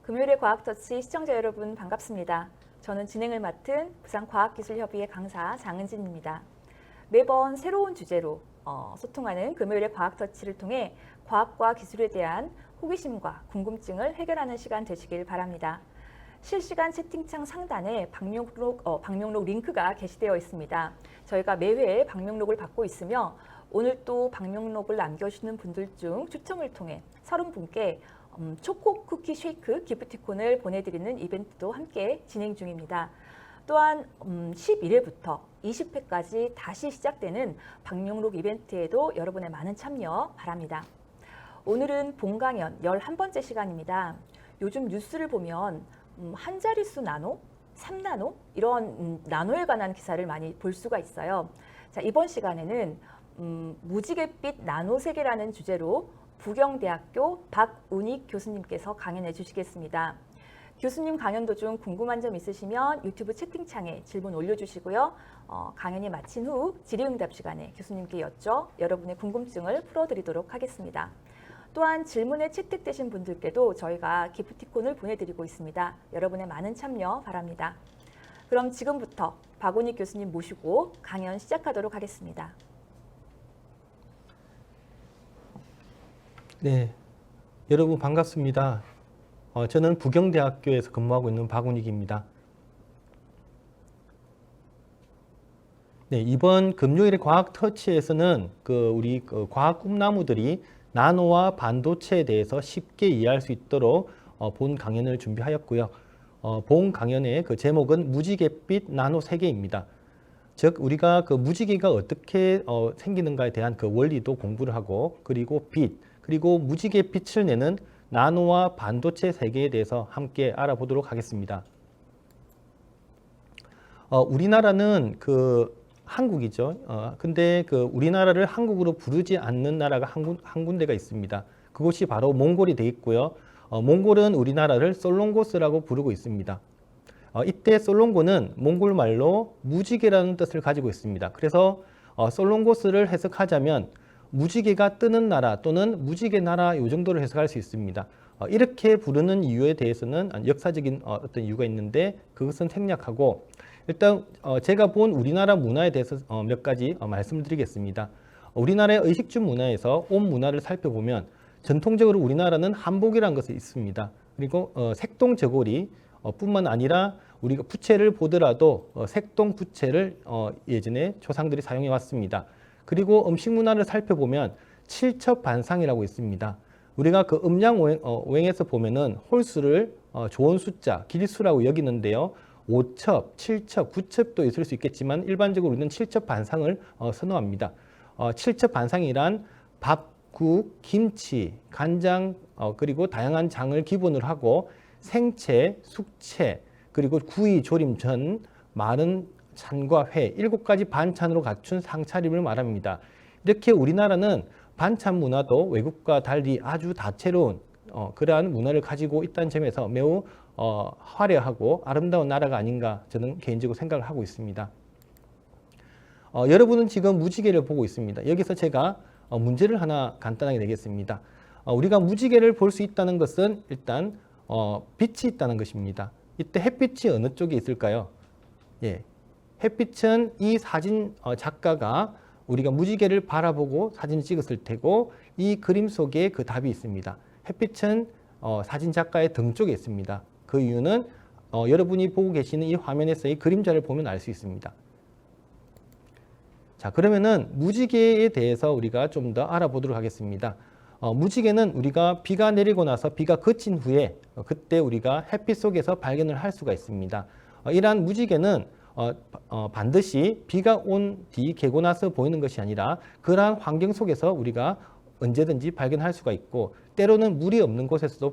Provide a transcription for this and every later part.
금요일의 과학터치 시청자 여러분 반갑습니다. 저는 진행을 맡은 부산과학기술협의회 강사 장은진입니다. 매번 새로운 주제로 소통하는 금요일의 과학터치를 통해 과학과 기술에 대한 호기심과 궁금증을 해결하는 시간 되시길 바랍니다. 실시간 채팅창 상단에 방명록 링크가 게시되어 있습니다. 저희가 매회 방명록을 받고 있으며 오늘 또 방명록을 남겨주시는 분들 중 추첨을 통해 30분께 초코 쿠키 쉐이크 기프티콘을 보내드리는 이벤트도 함께 진행 중입니다. 또한 11회부터 20회까지 다시 시작되는 방명록 이벤트에도 여러분의 많은 참여 바랍니다. 오늘은 본강연 11번째 시간입니다. 요즘 뉴스를 보면 한 자릿수 나노, 3나노 이런 나노에 관한 기사를 많이 볼 수가 있어요. 자, 이번 시간에는 무지갯빛 나노세계라는 주제로 부경대학교 박운익 교수님께서 강연해 주시겠습니다. 교수님 강연 도중 궁금한 점 있으시면 유튜브 채팅창에 질문 올려주시고요. 강연이 마친 후 질의응답 시간에 교수님께 여쭤 여러분의 궁금증을 풀어드리도록 하겠습니다. 또한 질문에 채택되신 분들께도 저희가 기프티콘을 보내드리고 있습니다. 여러분의 많은 참여 바랍니다. 그럼 지금부터 박운익 교수님 모시고 강연 시작하도록 하겠습니다. 네, 여러분 반갑습니다. 저는 부경대학교에서 근무하고 있는 박운익입니다. 네, 이번 금요일의 과학터치에서는 우리 과학 꿈나무들이 나노와 반도체에 대해서 쉽게 이해할 수 있도록 본 강연을 준비하였고요. 본 강연의 제목은 무지갯빛 나노 세계입니다. 즉 우리가 무지개가 어떻게 생기는가에 대한 원리도 공부를 하고 그리고 그리고 무지개 빛을 내는 나노와 반도체 세계에 대해서 함께 알아보도록 하겠습니다. 우리나라는 한국이죠. 근데 우리나라를 한국으로 부르지 않는 나라가 한 군데가 있습니다. 그곳이 바로 몽골이 되어 있고요. 몽골은 우리나라를 솔롱고스라고 부르고 있습니다. 이때 솔롱고는 몽골 말로 무지개라는 뜻을 가지고 있습니다. 그래서 솔롱고스를 해석하자면 무지개가 뜨는 나라 또는 무지개 나라 이 정도로 해석할 수 있습니다. 이렇게 부르는 이유에 대해서는 역사적인 어떤 이유가 있는데 그것은 생략하고 일단 제가 본 우리나라 문화에 대해서 몇 가지 말씀을 드리겠습니다. 우리나라의 의식주 문화에서 옷 문화를 살펴보면 전통적으로 우리나라는 한복이라는 것이 있습니다. 그리고 색동저고리 뿐만 아니라 우리가 부채를 보더라도 색동 부채를 예전에 조상들이 사용해 왔습니다. 그리고 음식 문화를 살펴보면 칠첩반상이라고 있습니다. 우리가 음양오행에서 보면은 홀수를 좋은 숫자, 길수라고 여기는데요. 5첩, 7첩, 9첩도 있을 수 있겠지만 일반적으로 우리는 칠첩반상을 선호합니다. 칠첩반상이란 밥, 국, 김치, 간장, 그리고 다양한 장을 기본으로 하고 생채, 숙채, 그리고 구이, 조림, 전, 마른 찬과 회 7가지 반찬으로 갖춘 상차림을 말합니다. 이렇게 우리나라는 반찬 문화도 외국과 달리 아주 다채로운 그러한 문화를 가지고 있다는 점에서 매우 화려하고 아름다운 나라가 아닌가 저는 개인적으로 생각을 하고 있습니다. 여러분은 지금 무지개를 보고 있습니다. 여기서 제가 문제를 하나 간단하게 내겠습니다. 우리가 무지개를 볼 수 있다는 것은 일단 빛이 있다는 것입니다. 이때 햇빛이 어느 쪽에 있을까요? 예. 햇빛은 이 사진 작가가 우리가 무지개를 바라보고 사진을 찍었을 테고 이 그림 속에 그 답이 있습니다. 햇빛은 사진 작가의 등 쪽에 있습니다. 그 이유는 여러분이 보고 계시는 이 화면에서의 그림자를 보면 알 수 있습니다. 자, 그러면은 무지개에 대해서 우리가 좀 더 알아보도록 하겠습니다. 무지개는 우리가 비가 내리고 나서 비가 그친 후에 그때 우리가 햇빛 속에서 발견을 할 수가 있습니다. 이러한 무지개는 반드시 비가 온 뒤 개고 나서 보이는 것이 아니라 그러한 환경 속에서 우리가 언제든지 발견할 수가 있고 때로는 물이 없는 곳에서도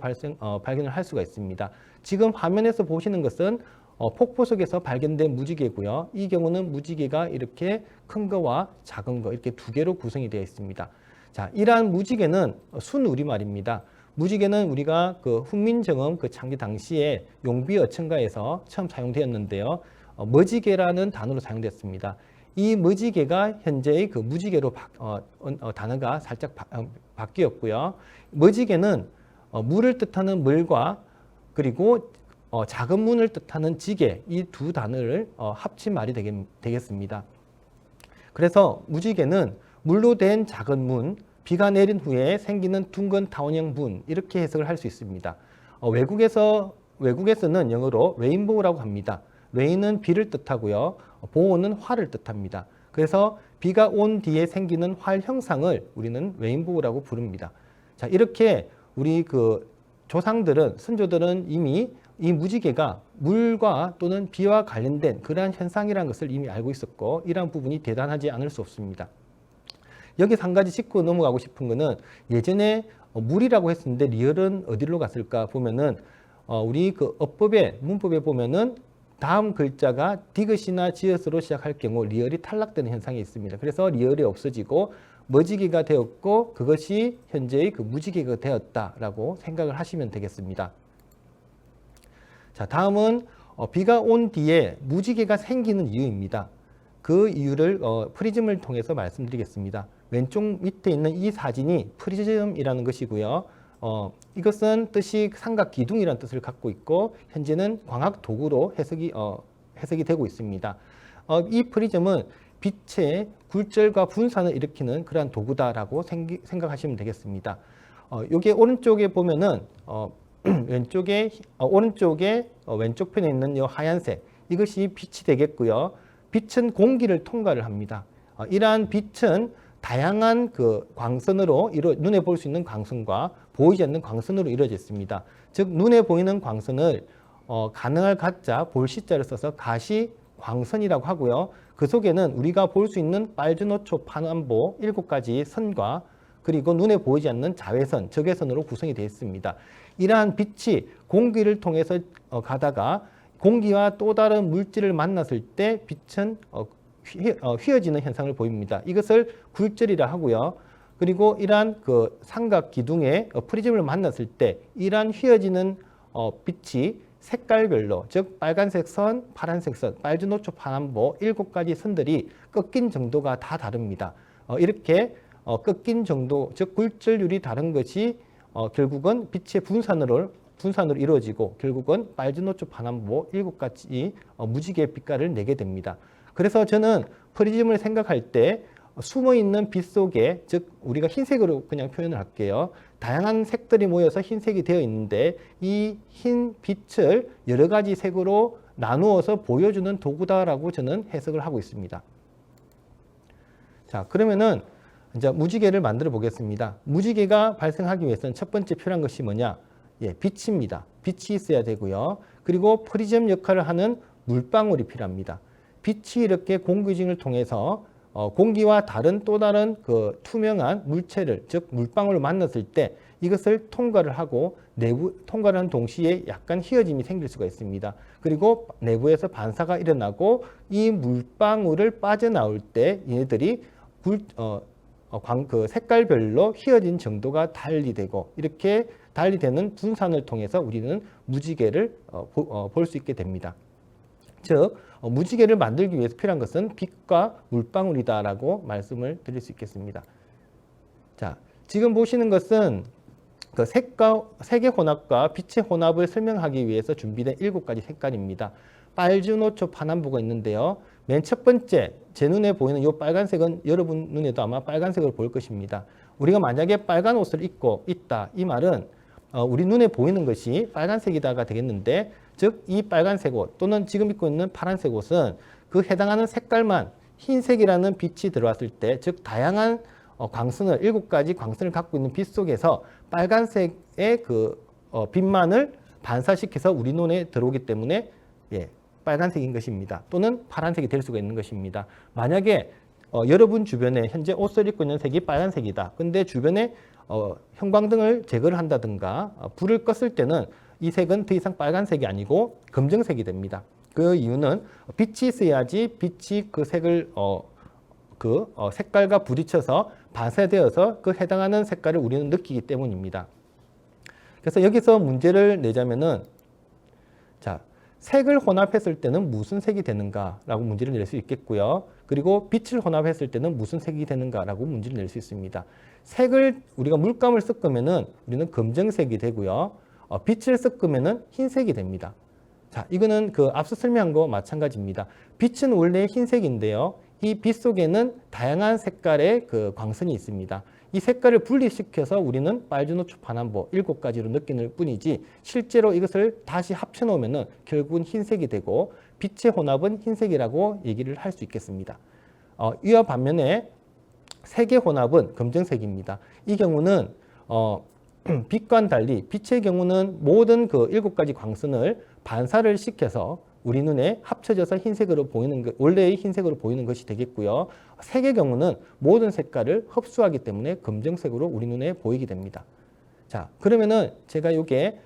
발견을 할 수가 있습니다. 지금 화면에서 보시는 것은 폭포 속에서 발견된 무지개고요. 이 경우는 무지개가 이렇게 큰 거와 작은 거 이렇게 두 개로 구성이 되어 있습니다. 자, 이러한 무지개는 순우리말입니다. 무지개는 우리가 훈민정음 창기 당시에 용비어천가에서 처음 사용되었는데요. 머지개라는 단어로 사용됐습니다. 이 머지개가 현재의 무지개로 단어가 살짝 바뀌었고요. 머지개는 물을 뜻하는 물과 그리고 작은 문을 뜻하는 지게 이 두 단어를 합친 말이 되겠습니다. 그래서 무지개는 물로 된 작은 문, 비가 내린 후에 생기는 둥근 타원형 문 이렇게 해석을 할 수 있습니다. 외국에서는 영어로 레인보우라고 합니다. 레인은 비를 뜻하고요. 보우는 활을 뜻합니다. 그래서 비가 온 뒤에 생기는 활 형상을 우리는 레인보우라고 부릅니다. 자, 이렇게 우리 그 조상들은, 선조들은 이미 이 무지개가 물과 또는 비와 관련된 그러한 현상이라는 것을 이미 알고 있었고, 이러한 부분이 대단하지 않을 수 없습니다. 여기서 한 가지 짚고 넘어가고 싶은 거는, 예전에 물이라고 했었는데 리얼은 어디로 갔을까 보면은 우리 그 어법에, 문법에 보면은 다음 글자가 디귿이나 지읒으로 시작할 경우 리얼이 탈락되는 현상이 있습니다. 그래서 리얼이 없어지고 머지개가 되었고, 그것이 현재의 그 무지개가 되었다라고 생각을 하시면 되겠습니다. 자, 다음은 비가 온 뒤에 무지개가 생기는 이유입니다. 그 이유를 프리즘을 통해서 말씀드리겠습니다. 왼쪽 밑에 있는 이 사진이 프리즘이라는 것이고요. 이것은 뜻이 삼각 기둥이라는 뜻을 갖고 있고, 현재는 광학 도구로 해석이 되고 있습니다. 이 프리즘은 빛의 굴절과 분산을 일으키는 그러한 도구다라고 생각하시면 되겠습니다. 여기 오른쪽에 보면은 오른쪽에 왼쪽 편에 있는 이 하얀색, 이것이 빛이 되겠고요. 빛은 공기를 통과를 합니다. 이러한 빛은 다양한 그 광선으로 눈에 볼 수 있는 광선과 보이지 않는 광선으로 이루어져 있습니다. 즉 눈에 보이는 광선을 가능할 가짜 볼시자를 써서 가시 광선이라고 하고요. 그 속에는 우리가 볼 수 있는 빨주노초 파남보 7가지 선과 그리고 눈에 보이지 않는 자외선, 적외선으로 구성이 되어 있습니다. 이러한 빛이 공기를 통해서 가다가 공기와 또 다른 물질을 만났을 때 빛은 휘어지는 현상을 보입니다. 이것을 굴절이라 하고요. 그리고 이러한 그 삼각 기둥의 프리즘을 만났을 때 이러한 휘어지는 빛이 색깔별로, 즉 빨간색 선, 파란색 선, 빨주노초 파남보 7가지 선들이 꺾인 정도가 다 다릅니다. 이렇게 꺾인 정도, 즉 굴절률이 다른 것이 결국은 빛의 분산으로 이루어지고 결국은 빨주노초 파남보 7가지 무지개 빛깔을 내게 됩니다. 그래서 저는 프리즘을 생각할 때 숨어있는 빛 속에, 즉 우리가 흰색으로 그냥 표현을 할게요. 다양한 색들이 모여서 흰색이 되어 있는데 이 흰 빛을 여러 가지 색으로 나누어서 보여주는 도구다라고 저는 해석을 하고 있습니다. 자, 그러면은 이제 무지개를 만들어 보겠습니다. 무지개가 발생하기 위해서는 첫 번째 필요한 것이 뭐냐? 빛입니다. 빛이 있어야 되고요. 그리고 프리즘 역할을 하는 물방울이 필요합니다. 빛이 이렇게 공기중을 통해서 공기와 또 다른 그 투명한 물체를, 즉 물방울을 만났을 때 이것을 통과를 하고 통과를 하는 동시에 약간 휘어짐이 생길 수가 있습니다. 그리고 내부에서 반사가 일어나고 이 물방울을 빠져나올 때 얘네들이 그 색깔별로 휘어진 정도가 달리 되고, 이렇게 달리 되는 분산을 통해서 우리는 무지개를 볼 수 있게 됩니다. 즉 무지개를 만들기 위해서 필요한 것은 빛과 물방울이다라고 말씀을 드릴 수 있겠습니다. 자, 지금 보시는 것은 그 색의 혼합과 빛의 혼합을 설명하기 위해서 준비된 7가지 색깔입니다. 빨주노초 파남보가 있는데요. 맨 첫 번째 제 눈에 보이는 이 빨간색은 여러분 눈에도 아마 빨간색을 보일 것입니다. 우리가 만약에 빨간 옷을 입고 있다, 이 말은 우리 눈에 보이는 것이 빨간색이다가 되겠는데, 즉 이 빨간색 옷 또는 지금 입고 있는 파란색 옷은 그 해당하는 색깔만 흰색이라는 빛이 들어왔을 때, 즉 다양한 광선을 7가지 광선을 갖고 있는 빛 속에서 빨간색의 그 빛만을 반사시켜서 우리 눈에 들어오기 때문에 빨간색인 것입니다. 또는 파란색이 될 수가 있는 것입니다. 만약에 여러분 주변에 현재 옷을 입고 있는 색이 빨간색이다. 근데 주변에 형광등을 제거를 한다든가 불을 껐을 때는 이 색은 더 이상 빨간색이 아니고 검정색이 됩니다. 그 이유는 빛이 있어야지 빛이 그 색을 색깔과 부딪혀서 반사되어서 그 해당하는 색깔을 우리는 느끼기 때문입니다. 그래서 여기서 문제를 내자면은, 자, 색을 혼합했을 때는 무슨 색이 되는가라고 문제를 낼 수 있겠고요. 그리고 빛을 혼합했을 때는 무슨 색이 되는가라고 문제를 낼 수 있습니다. 색을 우리가 물감을 섞으면은 우리는 검정색이 되고요. 빛을 섞으면은 흰색이 됩니다. 자, 이거는 그 앞서 설명한 거와 마찬가지입니다. 빛은 원래 흰색인데요. 이 빛 속에는 다양한 색깔의 그 광선이 있습니다. 이 색깔을 분리시켜서 우리는 빨주노초 파남보 7가지로 느끼는 뿐이지 실제로 이것을 다시 합쳐 놓으면은 결국은 흰색이 되고 빛의 혼합은 흰색이라고 얘기를 할 수 있겠습니다. 이와 반면에 색의 혼합은 검정색입니다. 이 경우는 빛과는 달리 빛의 경우는 모든 그 7가지 광선을 반사를 시켜서 우리 눈에 합쳐져서 흰색으로 보이는 것, 원래의 흰색으로 보이는 것이 되겠고요. 색의 경우는 모든 색깔을 흡수하기 때문에 검정색으로 우리 눈에 보이게 됩니다. 자, 그러면은 제가 이게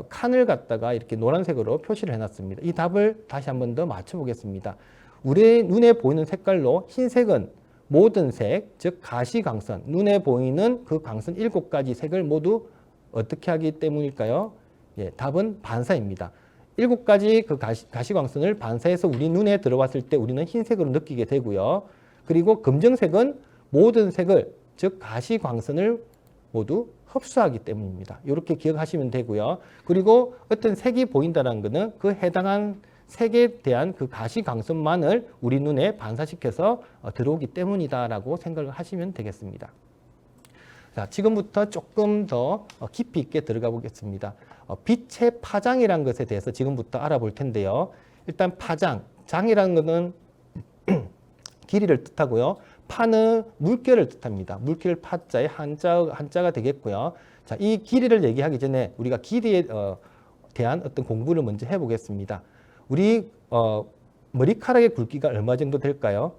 칸을 갖다가 이렇게 노란색으로 표시를 해놨습니다. 이 답을 다시 한 번 더 맞춰보겠습니다. 우리 눈에 보이는 색깔로 흰색은 모든 색, 즉 가시광선, 눈에 보이는 그 광선 7가지 색을 모두 어떻게 하기 때문일까요? 예, 답은 반사입니다. 7가지 그 가시광선을 반사해서 우리 눈에 들어왔을 때 우리는 흰색으로 느끼게 되고요. 그리고 검정색은 모든 색을, 즉 가시광선을 모두 흡수하기 때문입니다. 이렇게 기억하시면 되고요. 그리고 어떤 색이 보인다는 것은 그 해당한 색에 대한 그 가시광선만을 우리 눈에 반사시켜서 들어오기 때문이다라고 생각을 하시면 되겠습니다. 자, 지금부터 조금 더 깊이 있게 들어가 보겠습니다. 빛의 파장이라는 것에 대해서 지금부터 알아볼 텐데요. 일단 파장, 장이라는 것은 길이를 뜻하고요. 파는 물결을 뜻합니다. 물결 파자의 한자가 되겠고요. 자, 이 길이를 얘기하기 전에 우리가 길이에 대한 어떤 공부를 먼저 해보겠습니다. 우리 머리카락의 굵기가 얼마 정도 될까요?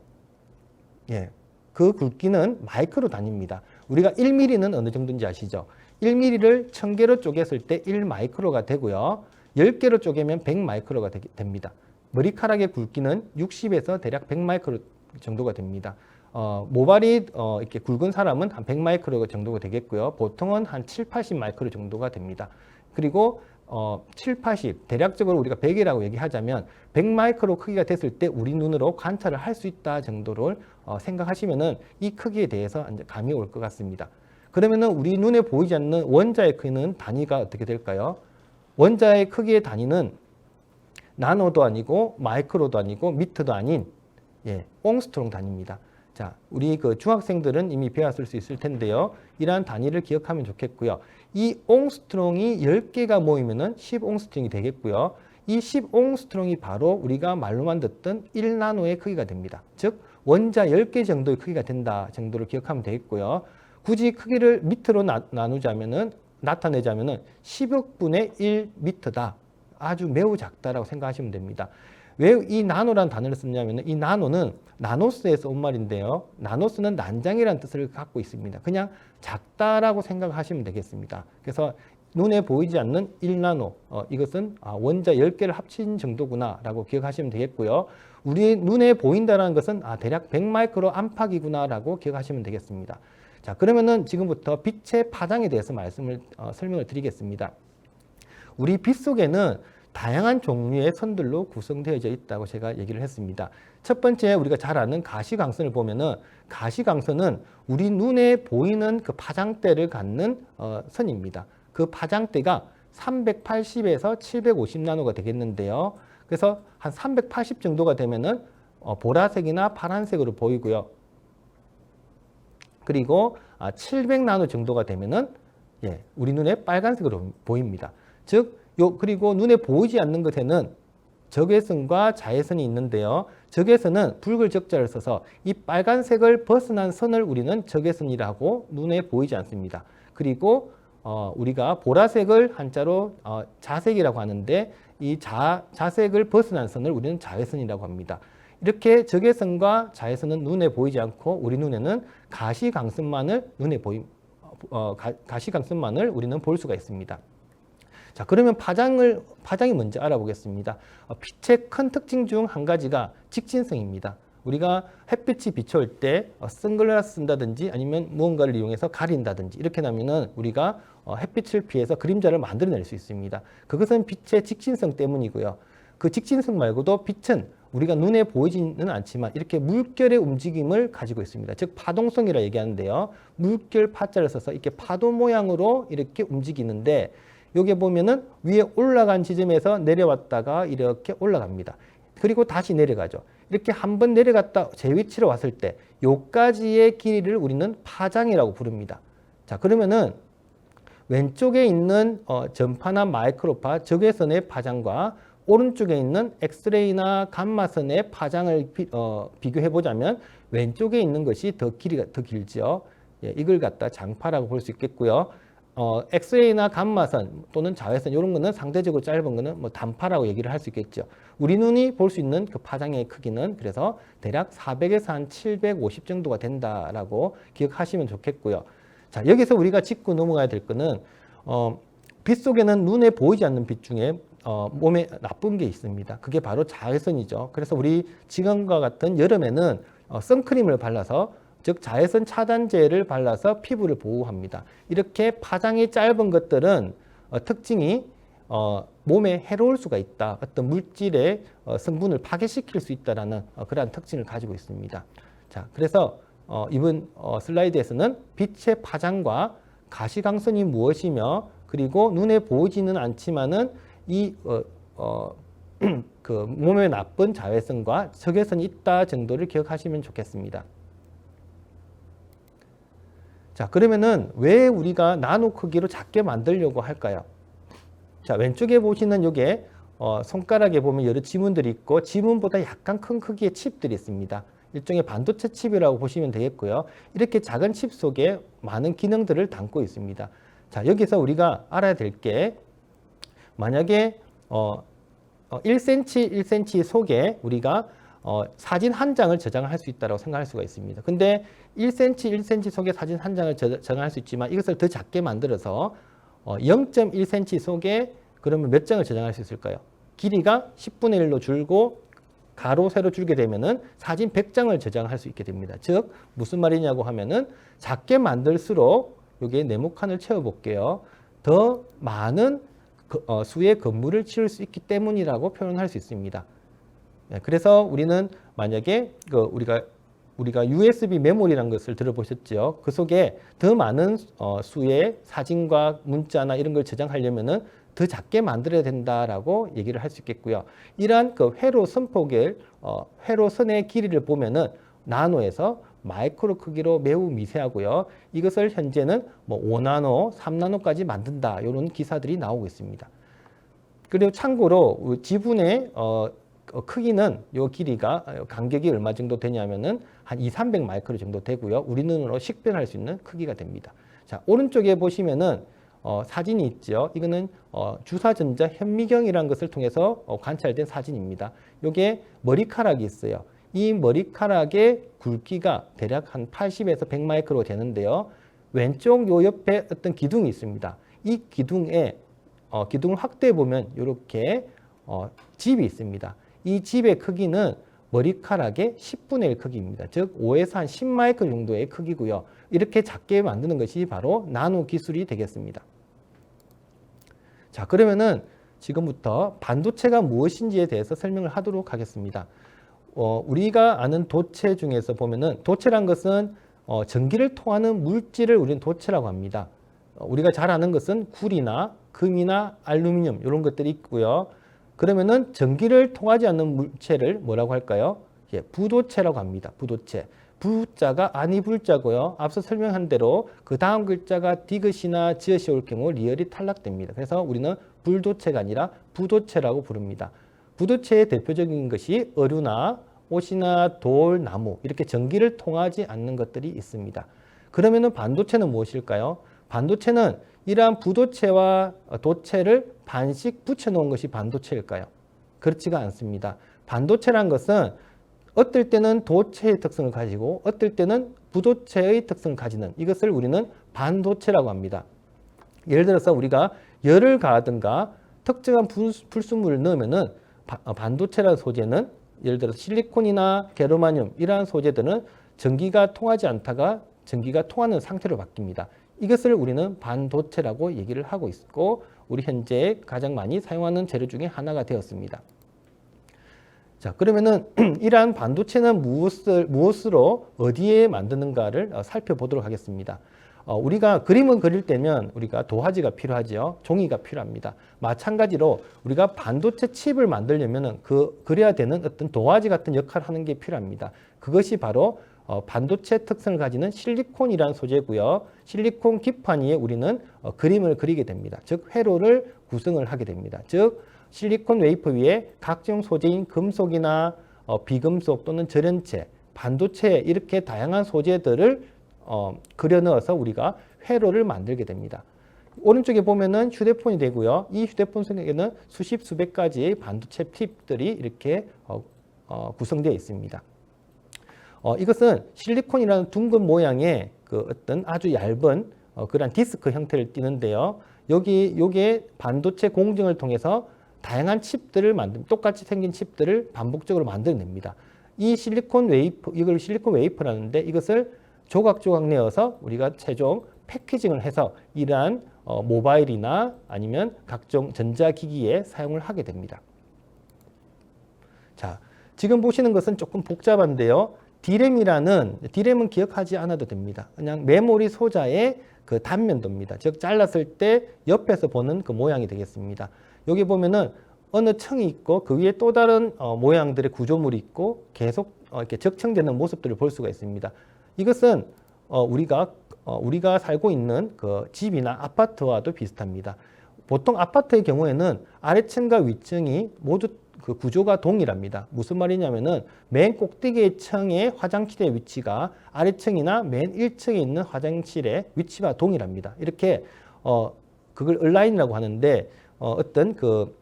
예, 그 굵기는 마이크로 단위입니다. 우리가 1mm는 어느 정도인지 아시죠? 1mm를 1000개로 쪼갰을 때 1마이크로가 되고요. 10개로 쪼개면 100마이크로가 됩니다. 머리카락의 굵기는 60에서 대략 100마이크로 정도가 됩니다. 모발이 이렇게 굵은 사람은 한 100마이크로 정도가 되겠고요. 보통은 한 7, 80마이크로 정도가 됩니다. 그리고 7, 80, 대략적으로 우리가 100이라고 얘기하자면 100마이크로 크기가 됐을 때 우리 눈으로 관찰을 할 수 있다 정도를 생각하시면은 이 크기에 대해서 이제 감이 올 것 같습니다. 그러면은 우리 눈에 보이지 않는 원자의 크기는 단위가 어떻게 될까요? 원자의 크기의 단위는 나노도 아니고 마이크로도 아니고 미터도 아닌 옹스트롱 단위입니다. 자, 우리 그 중학생들은 이미 배웠을 수 있을 텐데요. 이러한 단위를 기억하면 좋겠고요. 이 옹스트롱이 10개가 모이면은 10옹스트롱이 되겠고요. 이 10옹스트롱이 바로 우리가 말로만 듣던 1나노의 크기가 됩니다. 즉 원자 10개 정도의 크기가 된다 정도를 기억하면 되겠고요. 굳이 크기를 미터로 나타내자면은 10억 분의 1미터다. 아주 매우 작다라고 생각하시면 됩니다. 왜 이 나노라는 단어를 썼냐면 이 나노는 나노스에서 온 말인데요. 나노스는 난장이라는 뜻을 갖고 있습니다. 그냥 작다라고 생각하시면 되겠습니다. 그래서 눈에 보이지 않는 1나노, 이것은 원자 10개를 합친 정도구나 라고 기억하시면 되겠고요. 우리 눈에 보인다는 것은 대략 100마이크로 안팎이구나 라고 기억하시면 되겠습니다. 자, 그러면은 지금부터 빛의 파장에 대해서 설명을 드리겠습니다. 우리 빛 속에는 다양한 종류의 선들로 구성되어져 있다고 제가 얘기를 했습니다. 첫 번째 우리가 잘 아는 가시광선을 보면은 가시광선은 우리 눈에 보이는 그 파장대를 갖는 선입니다. 그 파장대가 380에서 750나노가 되겠는데요. 그래서 한 380 정도가 되면은 보라색이나 파란색으로 보이고요. 그리고 700나노 정도가 되면은 우리 눈에 빨간색으로 보입니다. 즉 그리고 눈에 보이지 않는 것에는 적외선과 자외선이 있는데요. 적외선은 붉을 적자를 써서 이 빨간색을 벗어난 선을 우리는 적외선이라고 눈에 보이지 않습니다. 그리고 우리가 보라색을 한자로 자색이라고 하는데 이 자색을 벗어난 선을 우리는 자외선이라고 합니다. 이렇게 적외선과 자외선은 눈에 보이지 않고 우리 눈에는 가시광선만을 가시광선만을 우리는 볼 수가 있습니다. 자, 그러면 파장이 뭔지 알아보겠습니다. 빛의 큰 특징 중 한 가지가 직진성입니다. 우리가 햇빛이 비춰올 때 선글라스 쓴다든지 아니면 무언가를 이용해서 가린다든지 이렇게 하면은 우리가 햇빛을 피해서 그림자를 만들어낼 수 있습니다. 그것은 빛의 직진성 때문이고요. 그 직진성 말고도 빛은 우리가 눈에 보이지는 않지만 이렇게 물결의 움직임을 가지고 있습니다. 즉 파동성이라 얘기하는데요. 물결 파자를 써서 이렇게 파도 모양으로 이렇게 움직이는데 여기 보면은 위에 올라간 지점에서 내려왔다가 이렇게 올라갑니다. 그리고 다시 내려가죠. 이렇게 한번 내려갔다 제 위치로 왔을 때 요까지의 길이를 우리는 파장이라고 부릅니다. 자, 그러면은 왼쪽에 있는 전파나 마이크로파 적외선의 파장과 오른쪽에 있는 엑스레이나 감마선의 파장을 비교해 보자면 왼쪽에 있는 것이 길이가 더 길죠. 예, 이걸 갖다 장파라고 볼 수 있겠고요. 엑스레이나 감마선 또는 자외선 이런 거는 상대적으로 짧은 거는 뭐 단파라고 얘기를 할 수 있겠죠. 우리 눈이 볼 수 있는 그 파장의 크기는 그래서 대략 400에서 한 750 정도가 된다라고 기억하시면 좋겠고요. 자, 여기서 우리가 짚고 넘어가야 될 거는 빛 속에는 눈에 보이지 않는 빛 중에 몸에 나쁜 게 있습니다. 그게 바로 자외선이죠. 그래서 우리 지금과 같은 여름에는 선크림을 발라서 즉 자외선 차단제를 발라서 피부를 보호합니다. 이렇게 파장이 짧은 것들은 특징이 몸에 해로울 수가 있다. 어떤 물질의 성분을 파괴시킬 수 있다라는 그러한 특징을 가지고 있습니다. 자, 그래서 이번 슬라이드에서는 빛의 파장과 가시광선이 무엇이며 그리고 눈에 보이지는 않지만은 이 그 몸에 나쁜 자외선과 적외선이 있다 정도를 기억하시면 좋겠습니다. 자, 그러면은 왜 우리가 나노 크기로 작게 만들려고 할까요? 자, 왼쪽에 보시는 요게 손가락에 보면 여러 지문들이 있고 지문보다 약간 큰 크기의 칩들이 있습니다. 일종의 반도체 칩이라고 보시면 되겠고요. 이렇게 작은 칩 속에 많은 기능들을 담고 있습니다. 자, 여기서 우리가 알아야 될 게 만약에 1cm, 1cm 속에 우리가 사진 한 장을 저장할 수 있다고 생각할 수가 있습니다. 근데 1cm, 1cm 속에 사진 한 장을 저장할 수 있지만 이것을 더 작게 만들어서 0.1cm 속에 그러면 몇 장을 저장할 수 있을까요? 길이가 10분의 1로 줄고 가로, 세로 줄게 되면은 사진 100장을 저장할 수 있게 됩니다. 즉, 무슨 말이냐고 하면은 작게 만들수록 여기에 네모칸을 채워볼게요. 더 많은 수의 건물을 지을 수 있기 때문이라고 표현할 수 있습니다. 그래서 우리는 만약에 우리가 USB 메모리라는 것을 들어보셨죠? 그 속에 더 많은 수의 사진과 문자나 이런 걸 저장하려면은 더 작게 만들어야 된다라고 얘기를 할 수 있겠고요. 이러한 그 회로 선폭의 회로선의 길이를 보면은 나노에서 마이크로 크기로 매우 미세하고요. 이것을 현재는 뭐 5나노, 3나노까지 만든다. 이런 기사들이 나오고 있습니다. 그리고 참고로 지분의 크기는 요 길이가 간격이 얼마 정도 되냐면은 한 2, 300 마이크로 정도 되고요. 우리 눈으로 식별할 수 있는 크기가 됩니다. 자, 오른쪽에 보시면은 사진이 있죠. 이거는 주사전자 현미경이라는 것을 통해서 관찰된 사진입니다. 요게 머리카락이 있어요. 이 머리카락의 굵기가 대략 한 80에서 100 마이크로 되는데요. 왼쪽 요 옆에 어떤 기둥이 있습니다. 이 기둥에 기둥을 확대해 보면 이렇게 집이 있습니다. 이 집의 크기는 머리카락의 10분의 1 크기입니다. 즉 5에서 한 10 마이크로 정도의 크기고요. 이렇게 작게 만드는 것이 바로 나노 기술이 되겠습니다. 자, 그러면은 지금부터 반도체가 무엇인지에 대해서 설명을 하도록 하겠습니다. 우리가 아는 도체 중에서 보면은 도체란 것은 전기를 통하는 물질을 우리는 도체라고 합니다. 우리가 잘 아는 것은 구리나 금이나 알루미늄 이런 것들이 있고요. 그러면은 전기를 통하지 않는 물체를 뭐라고 할까요? 예, 부도체라고 합니다. 부도체. 부자가 아니불자고요. 앞서 설명한 대로 그 다음 글자가 디귿이나 지읒이 올 경우 리얼이 탈락됩니다. 그래서 우리는 불도체가 아니라 부도체라고 부릅니다. 부도체의 대표적인 것이 어류나 옷이나 돌, 나무 이렇게 전기를 통하지 않는 것들이 있습니다. 그러면은 반도체는 무엇일까요? 반도체는 이러한 부도체와 도체를 반씩 붙여놓은 것이 반도체일까요? 그렇지가 않습니다. 반도체란 것은 어떨 때는 도체의 특성을 가지고 어떨 때는 부도체의 특성을 가지는 이것을 우리는 반도체라고 합니다. 예를 들어서 우리가 열을 가하든가 특정한 불순물을 넣으면은 반도체라는 소재는 예를 들어서 실리콘이나 게르마늄 이러한 소재들은 전기가 통하지 않다가 전기가 통하는 상태로 바뀝니다. 이것을 우리는 반도체라고 얘기를 하고 있고 우리 현재 가장 많이 사용하는 재료 중에 하나가 되었습니다. 자, 그러면은 이러한 반도체는 무엇으로 어디에 만드는가를 살펴보도록 하겠습니다. 우리가 그림을 그릴 때면 우리가 도화지가 필요하죠. 종이가 필요합니다. 마찬가지로 우리가 반도체 칩을 만들려면은 그래야 되는 어떤 도화지 같은 역할을 하는 게 필요합니다. 그것이 바로 반도체 특성을 가지는 실리콘이라는 소재고요. 실리콘 기판 위에 우리는 그림을 그리게 됩니다. 즉 회로를 구성을 하게 됩니다. 즉 실리콘 웨이퍼 위에 각종 소재인 금속이나 비금속 또는 절연체, 반도체 이렇게 다양한 소재들을 그려 넣어서 우리가 회로를 만들게 됩니다. 오른쪽에 보면은 휴대폰이 되고요. 이 휴대폰 속에는 수십 수백 가지의 반도체 칩들이 이렇게 구성되어 있습니다. 이것은 실리콘이라는 둥근 모양의 그 어떤 아주 얇은 그러한 디스크 형태를 띠는데요. 요게 반도체 공정을 통해서 다양한 칩들을 똑같이 생긴 칩들을 반복적으로 만들어냅니다. 이 실리콘 웨이퍼, 이걸 실리콘 웨이퍼라는데 이것을 조각조각 내어서 우리가 최종 패키징을 해서 이러한 모바일이나 아니면 각종 전자기기에 사용을 하게 됩니다. 자, 지금 보시는 것은 조금 복잡한데요. D램은 기억하지 않아도 됩니다. 그냥 메모리 소자의 그 단면도입니다. 즉 잘랐을 때 옆에서 보는 그 모양이 되겠습니다. 여기 보면은 어느 층이 있고 그 위에 또 다른 모양들의 구조물이 있고 계속 이렇게 적층되는 모습들을 볼 수가 있습니다. 이것은 우리가 살고 있는 그 집이나 아파트와도 비슷합니다. 보통 아파트의 경우에는 아래층과 위층이 모두 그 구조가 동일합니다. 무슨 말이냐면은 맨 꼭대기의 층의 화장실의 위치가 아래층이나 맨 1층에 있는 화장실의 위치와 동일합니다. 이렇게 그걸 얼라인이라고 하는데 어떤 그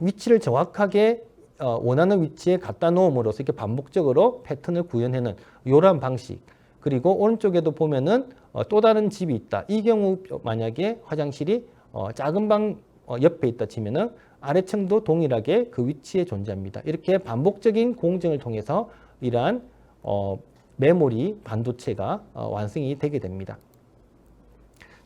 위치를 정확하게 원하는 위치에 갖다 놓음으로써 이렇게 반복적으로 패턴을 구현하는 이러한 방식. 그리고 오른쪽에도 보면은 또 다른 집이 있다. 이 경우 만약에 화장실이 작은 방 옆에 있다 치면은 아래층도 동일하게 그 위치에 존재합니다. 이렇게 반복적인 공정을 통해서 이러한 메모리 반도체가 완성이 되게 됩니다.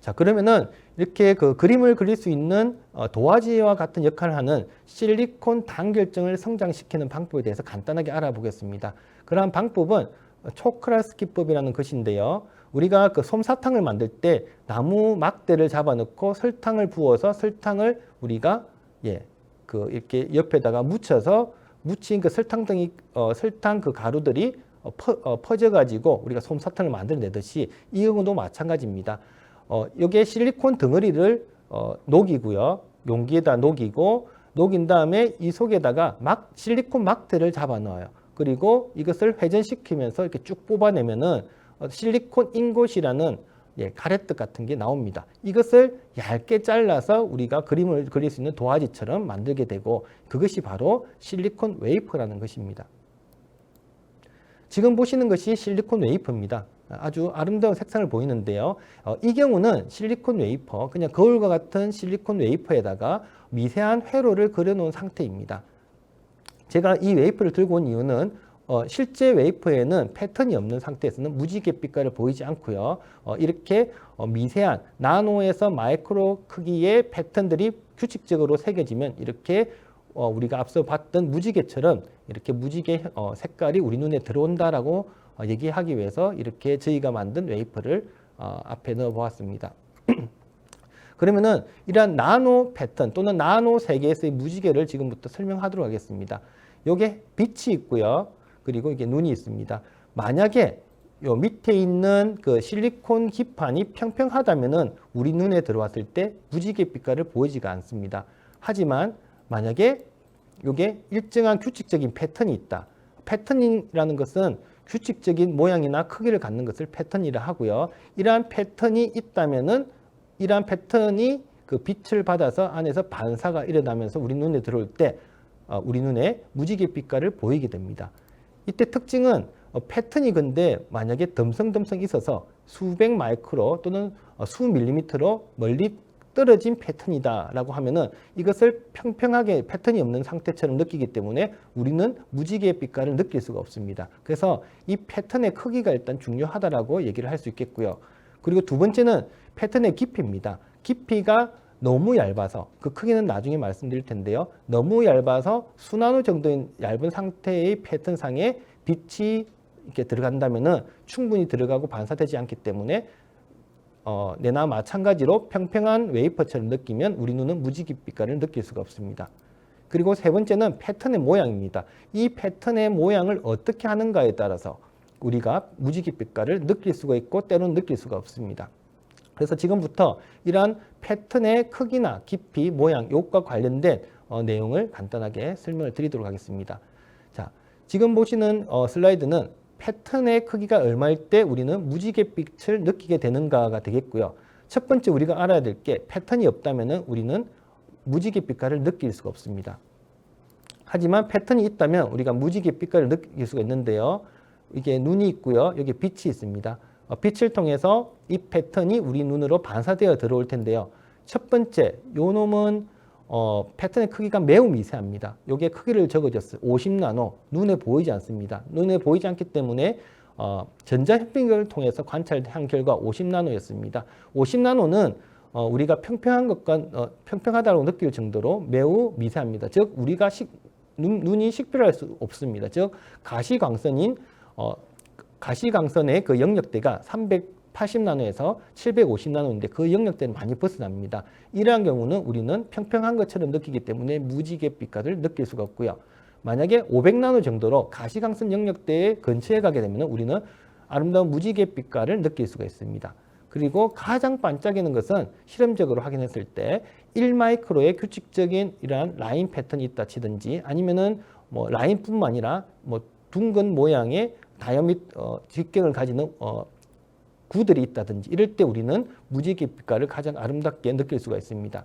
자, 그러면은 이렇게 그 그림을 그릴 수 있는 도화지와 같은 역할을 하는 실리콘 단결정을 성장시키는 방법에 대해서 간단하게 알아보겠습니다. 그러한 방법은 초크라스키법이라는 것인데요. 우리가 그 솜사탕을 만들 때 나무 막대를 잡아놓고 설탕을 부어서 설탕을 우리가 이렇게 옆에다가 묻힌 그 설탕 그 가루들이 퍼져가지고 우리가 솜사탕을 만들어내듯이 이 경우도 마찬가지입니다. 여기에 실리콘 덩어리를 녹이고요. 용기에다 녹인 다음에 이 속에다가 실리콘 막대를 잡아 넣어요. 그리고 이것을 회전시키면서 이렇게 쭉 뽑아내면은 실리콘 인곳이라는 가래떡 같은 게 나옵니다. 이것을 얇게 잘라서 우리가 그림을 그릴 수 있는 도화지처럼 만들게 되고 그것이 바로 실리콘 웨이퍼라는 것입니다. 지금 보시는 것이 실리콘 웨이퍼입니다. 아주 아름다운 색상을 보이는데요. 이 경우는 실리콘 웨이퍼, 그냥 거울과 같은 실리콘 웨이퍼에다가 미세한 회로를 그려놓은 상태입니다. 제가 이 웨이퍼를 들고 온 이유는 실제 웨이퍼에는 패턴이 없는 상태에서는 무지갯 빛깔을 보이지 않고요. 이렇게 미세한 나노에서 마이크로 크기의 패턴들이 규칙적으로 새겨지면 이렇게 우리가 앞서 봤던 무지개처럼 이렇게 무지개 색깔이 우리 눈에 들어온다라고 얘기하기 위해서 이렇게 저희가 만든 웨이퍼를 앞에 넣어 보았습니다. 그러면은 이러한 나노 패턴 또는 나노 세계에서의 무지개를 지금부터 설명하도록 하겠습니다. 요게 빛이 있고요. 그리고 이게 눈이 있습니다. 만약에 요 밑에 있는 그 실리콘 기판이 평평하다면은 우리 눈에 들어왔을 때 무지개 빛깔을 보이지가 않습니다. 하지만 만약에 요게 일정한 규칙적인 패턴이 있다. 패턴이라는 것은 규칙적인 모양이나 크기를 갖는 것을 패턴이라 하고요. 이러한 패턴이 있다면은 이러한 패턴이 그 빛을 받아서 안에서 반사가 일어나면서 우리 눈에 들어올 때 우리 눈에 무지개 빛깔을 보이게 됩니다. 이때 특징은 패턴이 근데 만약에 덤성덤성 있어서 수백 마이크로 또는 수 밀리미터로 멀리 떨어진 패턴이다라고 하면은 이것을 평평하게 패턴이 없는 상태처럼 느끼기 때문에 우리는 무지개 빛깔을 느낄 수가 없습니다. 그래서 이 패턴의 크기가 일단 중요하다라고 얘기를 할 수 있겠고요. 그리고 두 번째는 패턴의 깊이입니다. 깊이가 너무 얇아서, 그 크기는 나중에 말씀드릴 텐데요. 너무 얇아서 수나노 정도인 얇은 상태의 패턴상에 빛이 이렇게 들어간다면은 충분히 들어가고 반사되지 않기 때문에 내나 마찬가지로 평평한 웨이퍼처럼 느끼면 우리 눈은 무지개 빛깔을 느낄 수가 없습니다. 그리고 세 번째는 패턴의 모양입니다. 이 패턴의 모양을 어떻게 하는가에 따라서 우리가 무지개 빛깔을 느낄 수가 있고 때로는 느낄 수가 없습니다. 그래서 지금부터 이러한 패턴의 크기나 깊이, 모양, 이것과 관련된 내용을 간단하게 설명을 드리도록 하겠습니다. 자, 지금 보시는 슬라이드는 패턴의 크기가 얼마일 때 우리는 무지갯빛을 느끼게 되는가가 되겠고요. 첫 번째 우리가 알아야 될 게 패턴이 없다면 우리는 무지갯빛깔을 느낄 수가 없습니다. 하지만 패턴이 있다면 우리가 무지갯빛깔을 느낄 수가 있는데요. 이게 눈이 있고요. 여기 빛이 있습니다. 빛을 통해서 이 패턴이 우리 눈으로 반사되어 들어올 텐데요. 첫 번째, 요 놈은 패턴의 크기가 매우 미세합니다. 여기에 크기를 적어줬어요. 50나노. 눈에 보이지 않습니다. 눈에 보이지 않기 때문에 전자현미경을 통해서 관찰한 결과 50나노였습니다. 50나노는 우리가 평평한 것과 평평하다고 느낄 정도로 매우 미세합니다. 즉 우리가 눈이 식별할 수 없습니다. 즉 가시광선인 가시광선의 그 영역대가 380나노에서 750나노인데 그 영역대는 많이 벗어납니다. 이러한 경우는 우리는 평평한 것처럼 느끼기 때문에 무지개 빛깔을 느낄 수가 없고요. 만약에 500나노 정도로 가시광선 영역대에 근처에 가게 되면 우리는 아름다운 무지개 빛깔을 느낄 수가 있습니다. 그리고 가장 반짝이는 것은 실험적으로 확인했을 때 1마이크로의 규칙적인 이러한 라인 패턴이 있다 치든지 아니면은 뭐 라인뿐만 아니라 뭐 둥근 모양의 직경을 가지는 구들이 있다든지 이럴 때 우리는 무지개 빛깔을 가장 아름답게 느낄 수가 있습니다.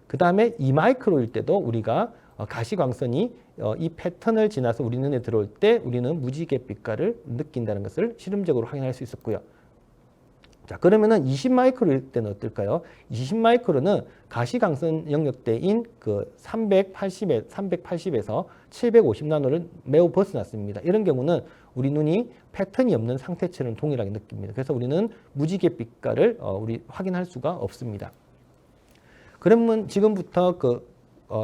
그 다음에 2마이크로일 때도 우리가 가시광선이 이 패턴을 지나서 우리 눈에 들어올 때 우리는 무지개 빛깔을 느낀다는 것을 실험적으로 확인할 수 있었고요. 자, 그러면은 20마이크로일 때는 어떨까요? 20마이크로는 가시광선 영역대인 그 380에서 750나노를 매우 벗어났습니다. 이런 경우는 우리 눈이 패턴이 없는 상태처럼 동일하게 느낍니다. 그래서 우리는 무지개 빛깔을 우리 확인할 수가 없습니다. 그러면 지금부터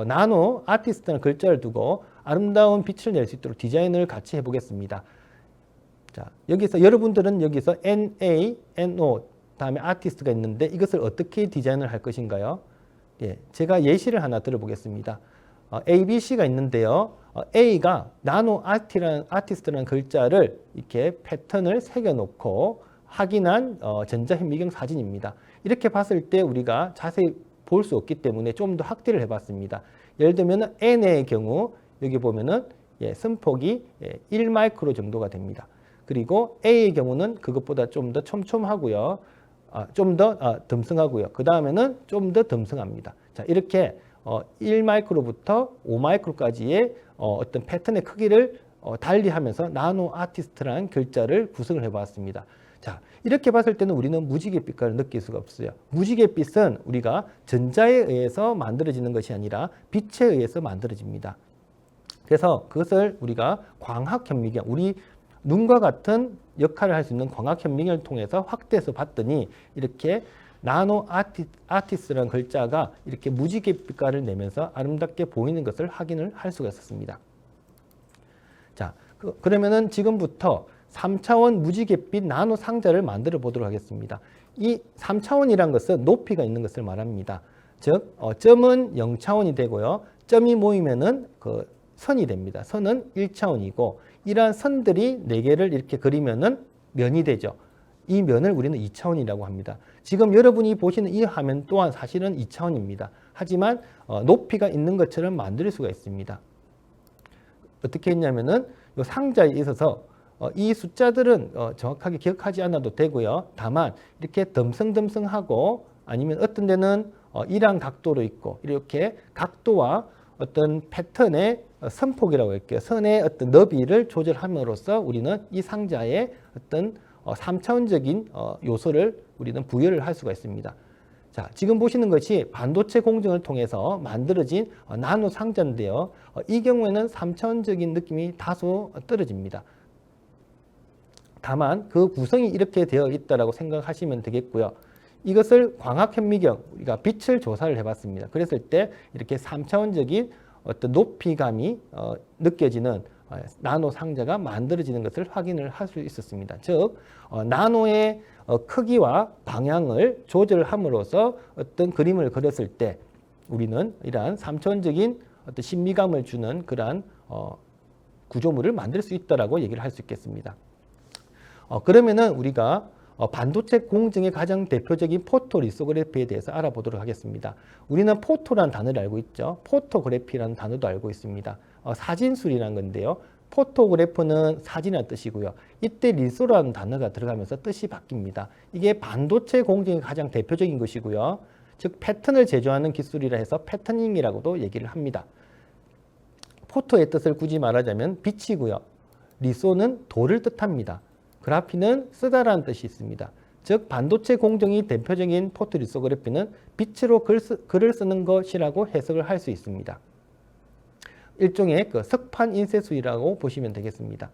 나노 아티스트라는 글자를 두고 아름다운 빛을 낼 수 있도록 디자인을 같이 해보겠습니다. 자, 여기서 여러분들은 여기서 NA, NO 다음에 아티스트가 있는데 이것을 어떻게 디자인을 할 것인가요? 예, 제가 예시를 하나 들어보겠습니다. ABC가 있는데요. A가 나노 아티스트라는 글자를 이렇게 패턴을 새겨놓고 확인한 전자현미경 사진입니다. 이렇게 봤을 때 우리가 자세히 볼 수 없기 때문에 좀 더 확대를 해봤습니다. 예를 들면 N의 경우 여기 보면은 선폭이 1마이크로 정도가 됩니다. 그리고 A의 경우는 그것보다 좀 더 촘촘하고요. 좀 더 듬성하고요. 그 다음에는 좀 더 듬성합니다. 자, 이렇게 1마이크로부터 5마이크로까지의 어떤 패턴의 크기를 달리하면서 나노 아티스트라는 글자를 구성을 해보았습니다. 자, 이렇게 봤을 때는 우리는 무지개 빛깔을 느낄 수가 없어요. 무지개 빛은 우리가 전자에 의해서 만들어지는 것이 아니라 빛에 의해서 만들어집니다. 그래서 그것을 우리가 광학현미경, 우리 눈과 같은 역할을 할 수 있는 광학현미경을 통해서 확대해서 봤더니 이렇게 나노 아티스트라는 글자가 이렇게 무지개 빛깔을 내면서 아름답게 보이는 것을 확인을 할 수가 있었습니다. 자, 그러면은 지금부터 3차원 무지갯빛 나노 상자를 만들어 보도록 하겠습니다. 이 3차원이란 것은 높이가 있는 것을 말합니다. 즉, 점은 0차원이 되고요. 점이 모이면은 선이 됩니다. 선은 1차원이고 이러한 선들이 4개를 이렇게 그리면은 면이 되죠. 이 면을 우리는 2차원이라고 합니다. 지금 여러분이 보시는 이 화면 또한 사실은 2차원입니다. 하지만 높이가 있는 것처럼 만들 수가 있습니다. 어떻게 했냐면은 이 상자에 있어서 이 숫자들은 정확하게 기억하지 않아도 되고요. 다만 이렇게 듬성듬성하고 아니면 어떤 데는 이러한 각도로 있고 이렇게 각도와 어떤 패턴의 선폭이라고 할게요. 선의 어떤 너비를 조절함으로써 우리는 이 상자에 어떤 3차원적인 요소를 우리는 부여를 할 수가 있습니다. 자, 지금 보시는 것이 반도체 공정을 통해서 만들어진 나노 상자인데요. 이 경우에는 3차원적인 느낌이 다소 떨어집니다. 다만 그 구성이 이렇게 되어 있다고 생각하시면 되겠고요. 이것을 광학 현미경, 우리가 빛을 조사를 해봤습니다. 그랬을 때 이렇게 3차원적인 어떤 높이감이 느껴지는 나노 상자가 만들어지는 것을 확인을 할 수 있었습니다. 즉, 나노의 크기와 방향을 조절함으로써 어떤 그림을 그렸을 때 우리는 이러한 3차원적인 어떤 신비감을 주는 그러한 구조물을 만들 수 있다라고 얘기를 할 수 있겠습니다. 그러면은 우리가 반도체 공정의 가장 대표적인 포토리소그래피에 대해서 알아보도록 하겠습니다. 우리는 포토라는 단어를 알고 있죠. 포토그래피라는 단어도 알고 있습니다. 사진술이라는 건데요. 포토그래프는 사진이라는 뜻이고요. 이때 리소라는 단어가 들어가면서 뜻이 바뀝니다. 이게 반도체 공정의 가장 대표적인 것이고요. 즉 패턴을 제조하는 기술이라 해서 패터닝이라고도 얘기를 합니다. 포토의 뜻을 굳이 말하자면 빛이고요. 리소는 돌을 뜻합니다. 그래피는 쓰다라는 뜻이 있습니다. 즉 반도체 공정의 대표적인 포토리소그래피는 빛으로 글을 쓰는 것이라고 해석을 할 수 있습니다. 일종의 그 석판 인쇄술이라고 보시면 되겠습니다.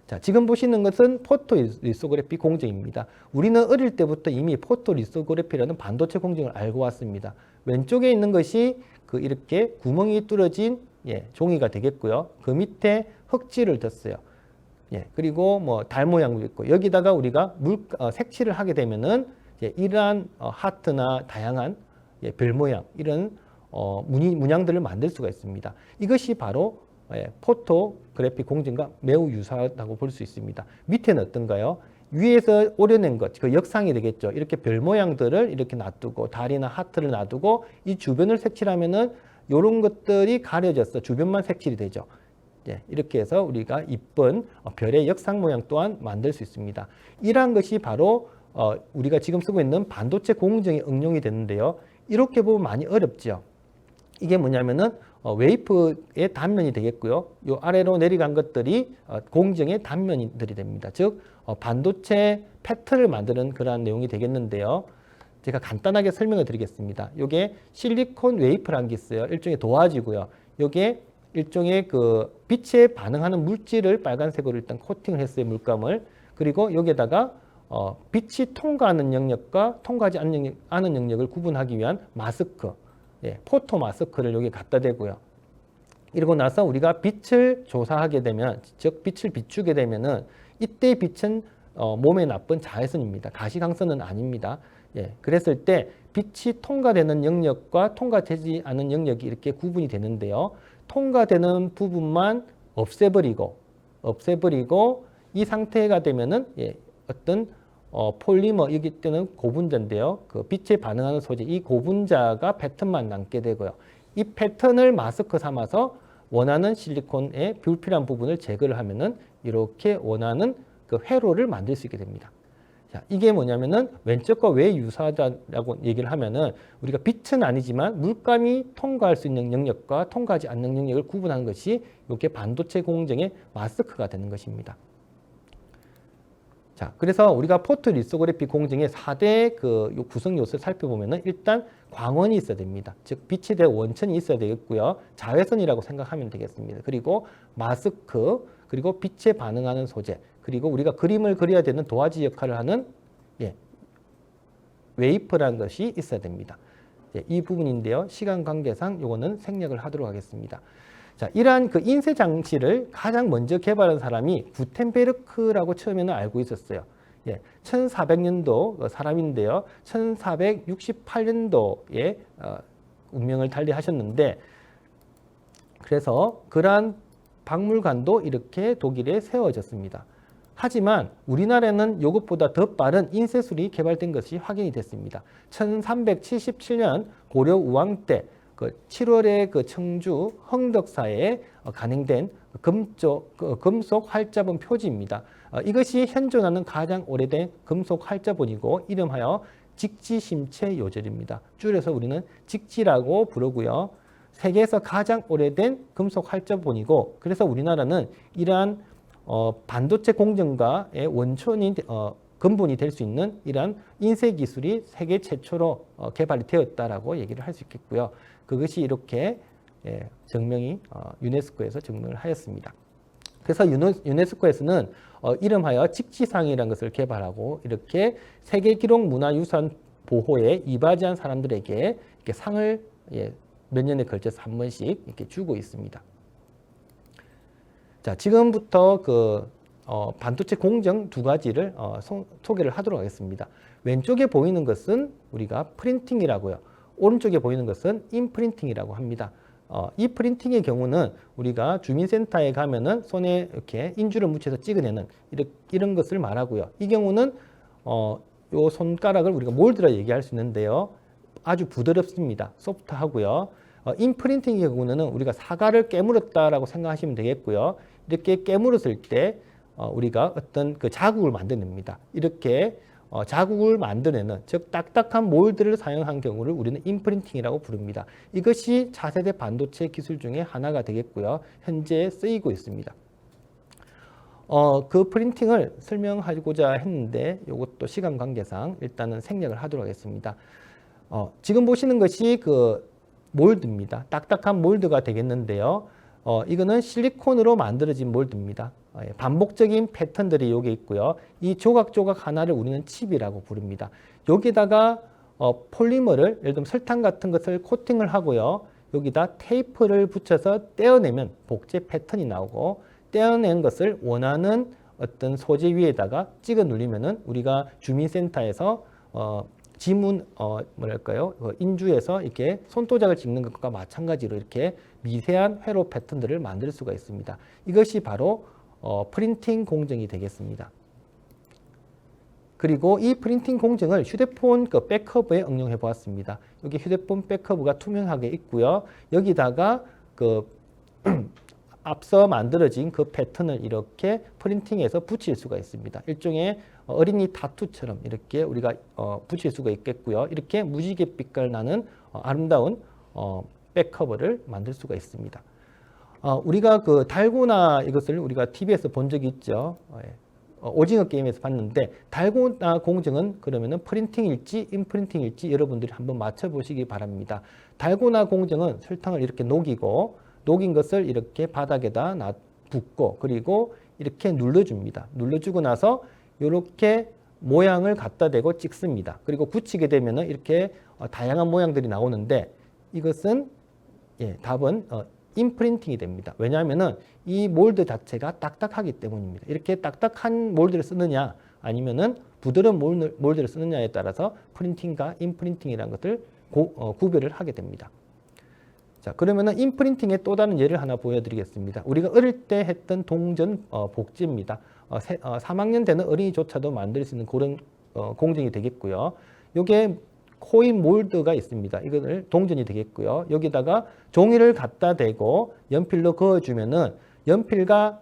자, 지금 보시는 것은 포토리소그래피 공정입니다. 우리는 어릴 때부터 이미 포토리소그래피라는 반도체 공정을 알고 왔습니다. 왼쪽에 있는 것이 그 이렇게 구멍이 뚫어진 종이가 되겠고요. 그 밑에 흑지를 뒀어요. 그리고 뭐 달 모양도 있고 여기다가 우리가 색칠을 하게 되면은 이러한 하트나 다양한 별 모양 이런 문양들을 만들 수가 있습니다. 이것이 바로 포토그래피 공정과 매우 유사하다고 볼 수 있습니다. 밑에는 어떤가요? 위에서 오려낸 것, 그 역상이 되겠죠. 이렇게 별 모양들을 이렇게 놔두고 달이나 하트를 놔두고 이 주변을 색칠하면은 이런 것들이 가려져서 주변만 색칠이 되죠. 이렇게 해서 우리가 이쁜 별의 역상 모양 또한 만들 수 있습니다. 이러한 것이 바로 우리가 지금 쓰고 있는 반도체 공정에 응용이 되는데요. 이렇게 보면 많이 어렵죠. 이게 뭐냐면은 웨이프의 단면이 되겠고요. 요 아래로 내려간 것들이 공정의 단면들이 됩니다. 즉 반도체 패턴을 만드는 그러한 내용이 되겠는데요. 제가 간단하게 설명을 드리겠습니다. 이게 실리콘 웨이프라는 게 있어요. 일종의 도화지고요. 이게 일종의 그 빛에 반응하는 물질을 빨간색으로 일단 코팅을 했어요. 물감을. 그리고 여기에다가 빛이 통과하는 영역과 통과하지 않는 영역을 구분하기 위한 마스크, 포토 마스크를 여기 갖다 대고요. 이러고 나서 우리가 빛을 조사하게 되면, 즉 빛을 비추게 되면은 이때 빛은 몸에 나쁜 자외선입니다. 가시광선은 아닙니다. 그랬을 때 빛이 통과되는 영역과 통과되지 않은 영역이 이렇게 구분이 되는데요. 통과되는 부분만 없애버리고 이 상태가 되면은 어떤 폴리머, 여기 때는 고분자인데요. 그 빛에 반응하는 소재, 이 고분자가 패턴만 남게 되고요. 이 패턴을 마스크 삼아서 원하는 실리콘의 불필요한 부분을 제거를 하면은 이렇게 원하는 그 회로를 만들 수 있게 됩니다. 자, 이게 뭐냐면은 왼쪽과 왜 유사하다라고 얘기를 하면은 우리가 빛은 아니지만 물감이 통과할 수 있는 영역과 통과하지 않는 영역을 구분하는 것이 이렇게 반도체 공정의 마스크가 되는 것입니다. 자, 그래서 우리가 포토리소그래피 공정의 4대 그 구성 요소를 살펴보면은 일단 광원이 있어야 됩니다. 즉 빛이 될 원천이 있어야 되겠고요. 자외선이라고 생각하면 되겠습니다. 그리고 마스크, 그리고 빛에 반응하는 소재, 그리고 우리가 그림을 그려야 되는 도화지 역할을 하는 웨이퍼라는 것이 있어야 됩니다. 이 부분인데요. 시간 관계상 요거는 생략을 하도록 하겠습니다. 자, 이러한 그 인쇄 장치를 가장 먼저 개발한 사람이 구텐베르크라고 처음에는 알고 있었어요. 1400년도 사람인데요. 1468년도에 운명을 달리하셨는데, 그래서 그러한 박물관도 이렇게 독일에 세워졌습니다. 하지만 우리나라에는 이것보다 더 빠른 인쇄술이 개발된 것이 확인이 됐습니다. 1377년 고려 우왕 때 그 7월에 그 청주 흥덕사에 간행된 금속 활자본 표지입니다. 이것이 현존하는 가장 오래된 금속 활자본이고 이름하여 직지심체 요절입니다. 줄여서 우리는 직지라고 부르고요. 세계에서 가장 오래된 금속 활자본이고, 그래서 우리나라는 이러한 반도체 공정과의 원천인 근본이 될 수 있는 이러한 인쇄 기술이 세계 최초로 개발이 되었다라고 얘기를 할 수 있겠고요. 그것이 이렇게 증명이 유네스코에서 증명을 하였습니다. 그래서 유네스코에서는 이름하여 직지상이라는 것을 개발하고 이렇게 세계 기록 문화유산 보호에 이바지한 사람들에게 이렇게 상을 몇 년에 걸쳐서 한 번씩 이렇게 주고 있습니다. 자, 지금부터 반도체 공정 두 가지를 소개를 하도록 하겠습니다. 왼쪽에 보이는 것은 우리가 프린팅이라고요. 오른쪽에 보이는 것은 인프린팅이라고 합니다. 이 프린팅의 경우는 우리가 주민센터에 가면은 손에 이렇게 인주를 묻혀서 찍어내는 이런 것을 말하고요. 이 경우는 요 손가락을 우리가 몰드라 얘기할 수 있는데요. 아주 부드럽습니다. 소프트하고요. 인프린팅의 경우는 우리가 사과를 깨물었다라고 생각하시면 되겠고요. 이렇게 깨물었을 때 우리가 어떤 그 자국을 만들어냅니다. 이렇게 자국을 만들어내는, 즉 딱딱한 몰드를 사용한 경우를 우리는 인프린팅이라고 부릅니다. 이것이 차세대 반도체 기술 중에 하나가 되겠고요. 현재 쓰이고 있습니다. 그 프린팅을 설명하고자 했는데 이것도 시간 관계상 일단은 생략을 하도록 하겠습니다. 지금 보시는 것이 그 몰드입니다. 딱딱한 몰드가 되겠는데요. 이거는 실리콘으로 만들어진 몰드입니다. 반복적인 패턴들이 여기 있고요. 이 조각조각 하나를 우리는 칩이라고 부릅니다. 여기다가 폴리머를, 예를 들면 설탕 같은 것을 코팅을 하고요. 여기다 테이프를 붙여서 떼어내면 복제 패턴이 나오고, 떼어낸 것을 원하는 어떤 소재 위에다가 찍어 누르면은 우리가 주민센터에서 지문 뭐랄까요, 인주에서 이렇게 손도작을 찍는 것과 마찬가지로 이렇게 미세한 회로 패턴들을 만들 수가 있습니다. 이것이 바로 프린팅 공정이 되겠습니다. 그리고 이 프린팅 공정을 휴대폰 그 백커버에 응용해 보았습니다. 여기 휴대폰 백커버가 투명하게 있고요. 여기다가 그 앞서 만들어진 그 패턴을 이렇게 프린팅해서 붙일 수가 있습니다. 일종의 어린이 타투처럼 이렇게 우리가 붙일 수가 있겠고요. 이렇게 무지개 빛깔 나는 아름다운 백커버를 만들 수가 있습니다. 우리가 그 달고나 이것을 우리가 TV에서 본 적이 있죠. 오징어 게임에서 봤는데, 달고나 공정은 그러면은 프린팅일지 인프린팅일지 여러분들이 한번 맞춰보시기 바랍니다. 달고나 공정은 설탕을 이렇게 녹인 것을 이렇게 바닥에다 붓고, 그리고 이렇게 눌러줍니다. 눌러주고 나서 이렇게 모양을 갖다 대고 찍습니다. 그리고 붙이게 되면은 이렇게 다양한 모양들이 나오는데, 이것은 답은 인프린팅이 됩니다. 왜냐하면은 이 몰드 자체가 딱딱하기 때문입니다. 이렇게 딱딱한 몰드를 쓰느냐 아니면은 부드러운 몰드를 쓰느냐에 따라서 프린팅과 인프린팅이라는 것을 구별을 하게 됩니다. 자, 그러면은 인프린팅의 또 다른 예를 하나 보여드리겠습니다. 우리가 어릴 때 했던 동전 복제입니다. 3학년 되는 어린이조차도 만들 수 있는 그런 공정이 되겠고요. 요게 코인 몰드가 있습니다. 이거를 동전이 되겠고요. 여기다가 종이를 갖다 대고 연필로 그어주면은 연필과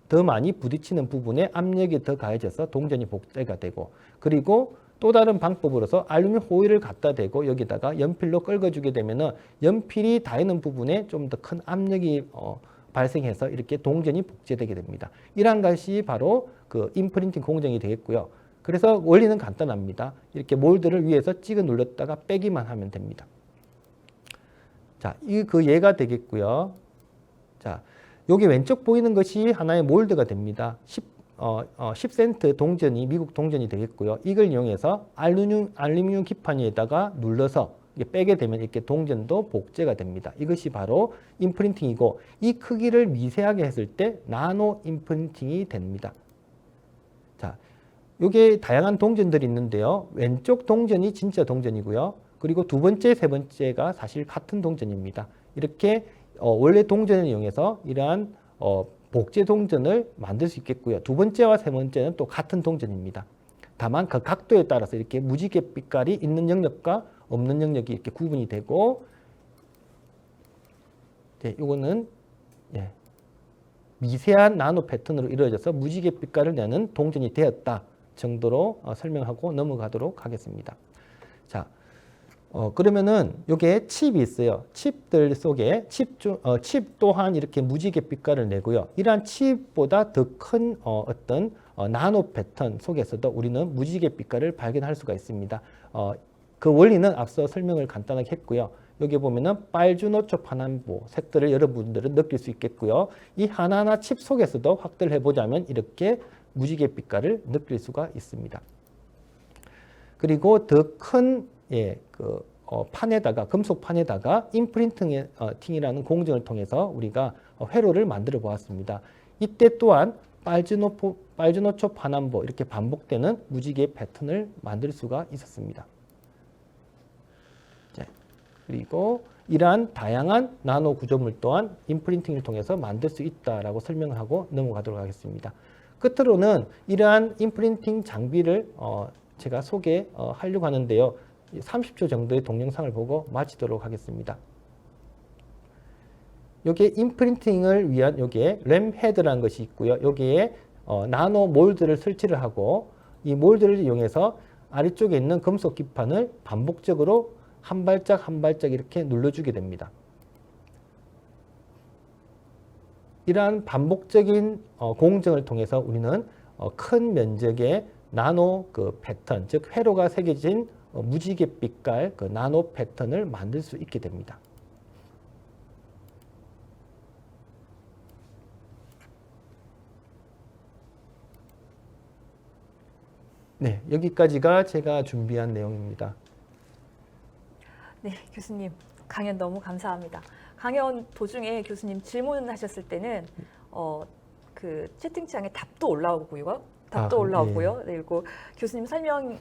더 많이 부딪히는 부분에 압력이 더 가해져서 동전이 복제가 되고, 그리고 또 다른 방법으로서 알루미늄 호일을 갖다 대고 여기다가 연필로 긁어주게 되면은 연필이 닿는 부분에 좀 더 큰 압력이 발생해서 이렇게 동전이 복제되게 됩니다. 이러한 것이 바로 그 인프린팅 공정이 되겠고요. 그래서 원리는 간단합니다. 이렇게 몰드를 위에서 찍어 눌렀다가 빼기만 하면 됩니다. 자, 이 그 예가 되겠고요. 자, 여기 왼쪽 보이는 것이 하나의 몰드가 됩니다. 10센트 동전이, 미국 동전이 되겠고요. 이걸 이용해서 알루미늄 기판 위에다가 눌러서 빼게 되면 이렇게 동전도 복제가 됩니다. 이것이 바로 인프린팅이고, 이 크기를 미세하게 했을 때 나노 인프린팅이 됩니다. 자, 이게 다양한 동전들이 있는데요. 왼쪽 동전이 진짜 동전이고요. 그리고 두 번째, 세 번째가 사실 같은 동전입니다. 이렇게 원래 동전을 이용해서 이러한 복제 동전을 만들 수 있겠고요. 두 번째와 세 번째는 또 같은 동전입니다. 다만 그 각도에 따라서 이렇게 무지개 빛깔이 있는 영역과 없는 영역이 이렇게 구분이 되고, 이거는 미세한 나노 패턴으로 이루어져서 무지개 빛깔을 내는 동전이 되었다 정도로 설명하고 넘어가도록 하겠습니다. 자, 그러면은 요게 칩이 있어요. 칩들 속에 칩 또한 이렇게 무지개 빛깔을 내고요. 이러한 칩보다 더 큰 어떤 나노 패턴 속에서도 우리는 무지개 빛깔을 발견할 수가 있습니다. 그 원리는 앞서 설명을 간단하게 했고요. 여기 보면은 빨주노초 파남보 색들을 여러분들은 느낄 수 있겠고요. 이 하나하나 칩 속에서도 확대를 해보자면 이렇게 무지개 빛깔을 느낄 수가 있습니다. 그리고 더 큰 판에다가 금속 판에다가 임프린팅이라는 공정을 통해서 우리가 회로를 만들어 보았습니다. 이때 또한 빨주노초 파남보 이렇게 반복되는 무지개 패턴을 만들 수가 있었습니다. 자, 그리고 이러한 다양한 나노 구조물 또한 임프린팅을 통해서 만들 수 있다라고 설명을 하고 넘어가도록 하겠습니다. 끝으로는 이러한 임프린팅 장비를 제가 소개하려고 하는데요. 30초 정도의 동영상을 보고 마치도록 하겠습니다. 여기에 임프린팅을 위한 여기에 램 헤드라는 것이 있고요. 여기에 나노 몰드를 설치를 하고 이 몰드를 이용해서 아래쪽에 있는 금속 기판을 반복적으로 한 발짝 한 발짝 이렇게 눌러주게 됩니다. 이러한 반복적인 공정을 통해서 우리는 큰 면적의 나노 패턴, 즉 회로가 새겨진 무지개 빛깔 나노 패턴을 만들 수 있게 됩니다. 네, 여기까지가 제가 준비한 내용입니다. 네, 교수님 강연 너무 감사합니다. 강연 도중에 교수님 질문하셨을 때는 그 채팅창에 답도 올라오고요. 올라오고요. 네. 그리고 교수님 설명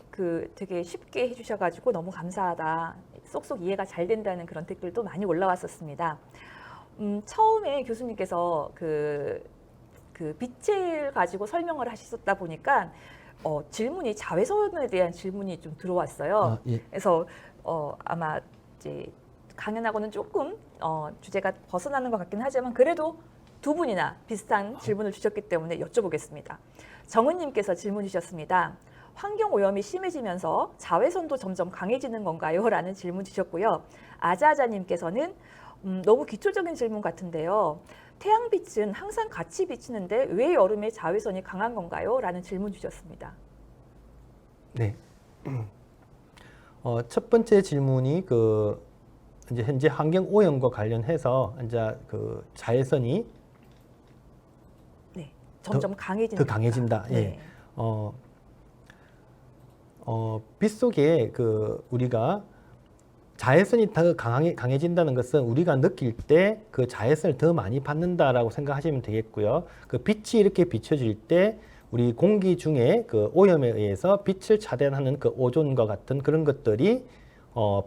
되게 쉽게 해주셔가지고 너무 감사하다. 쏙쏙 이해가 잘 된다는 그런 댓글도 많이 올라왔었습니다. 처음에 교수님께서 그 빛을 가지고 설명을 하셨다 보니까 질문이 자외선에 대한 질문이 좀 들어왔어요. 예. 그래서 아마 이제 강연하고는 조금 주제가 벗어나는 것 같긴 하지만 그래도 두 분이나 비슷한 질문을 주셨기 때문에 여쭤보겠습니다. 정은님께서 질문 주셨습니다. 환경 오염이 심해지면서 자외선도 점점 강해지는 건가요? 라는 질문 주셨고요. 아자아자님께서는 너무 기초적인 질문 같은데요. 태양빛은 항상 같이 비치는데 왜 여름에 자외선이 강한 건가요? 라는 질문 주셨습니다. 네. 첫 번째 질문이 이제 현재 환경 오염과 관련해서 이제 자외선이 네, 점점 강해진다. 더 강해진다. 네. 예. 빛 속에 우리가 자외선이 더 강해진다는 것은 우리가 느낄 때 그 자외선을 더 많이 받는다라고 생각하시면 되겠고요. 그 빛이 이렇게 비춰질 때 우리 공기 중에 그 오염에 의해서 빛을 차단하는 그 오존과 같은 그런 것들이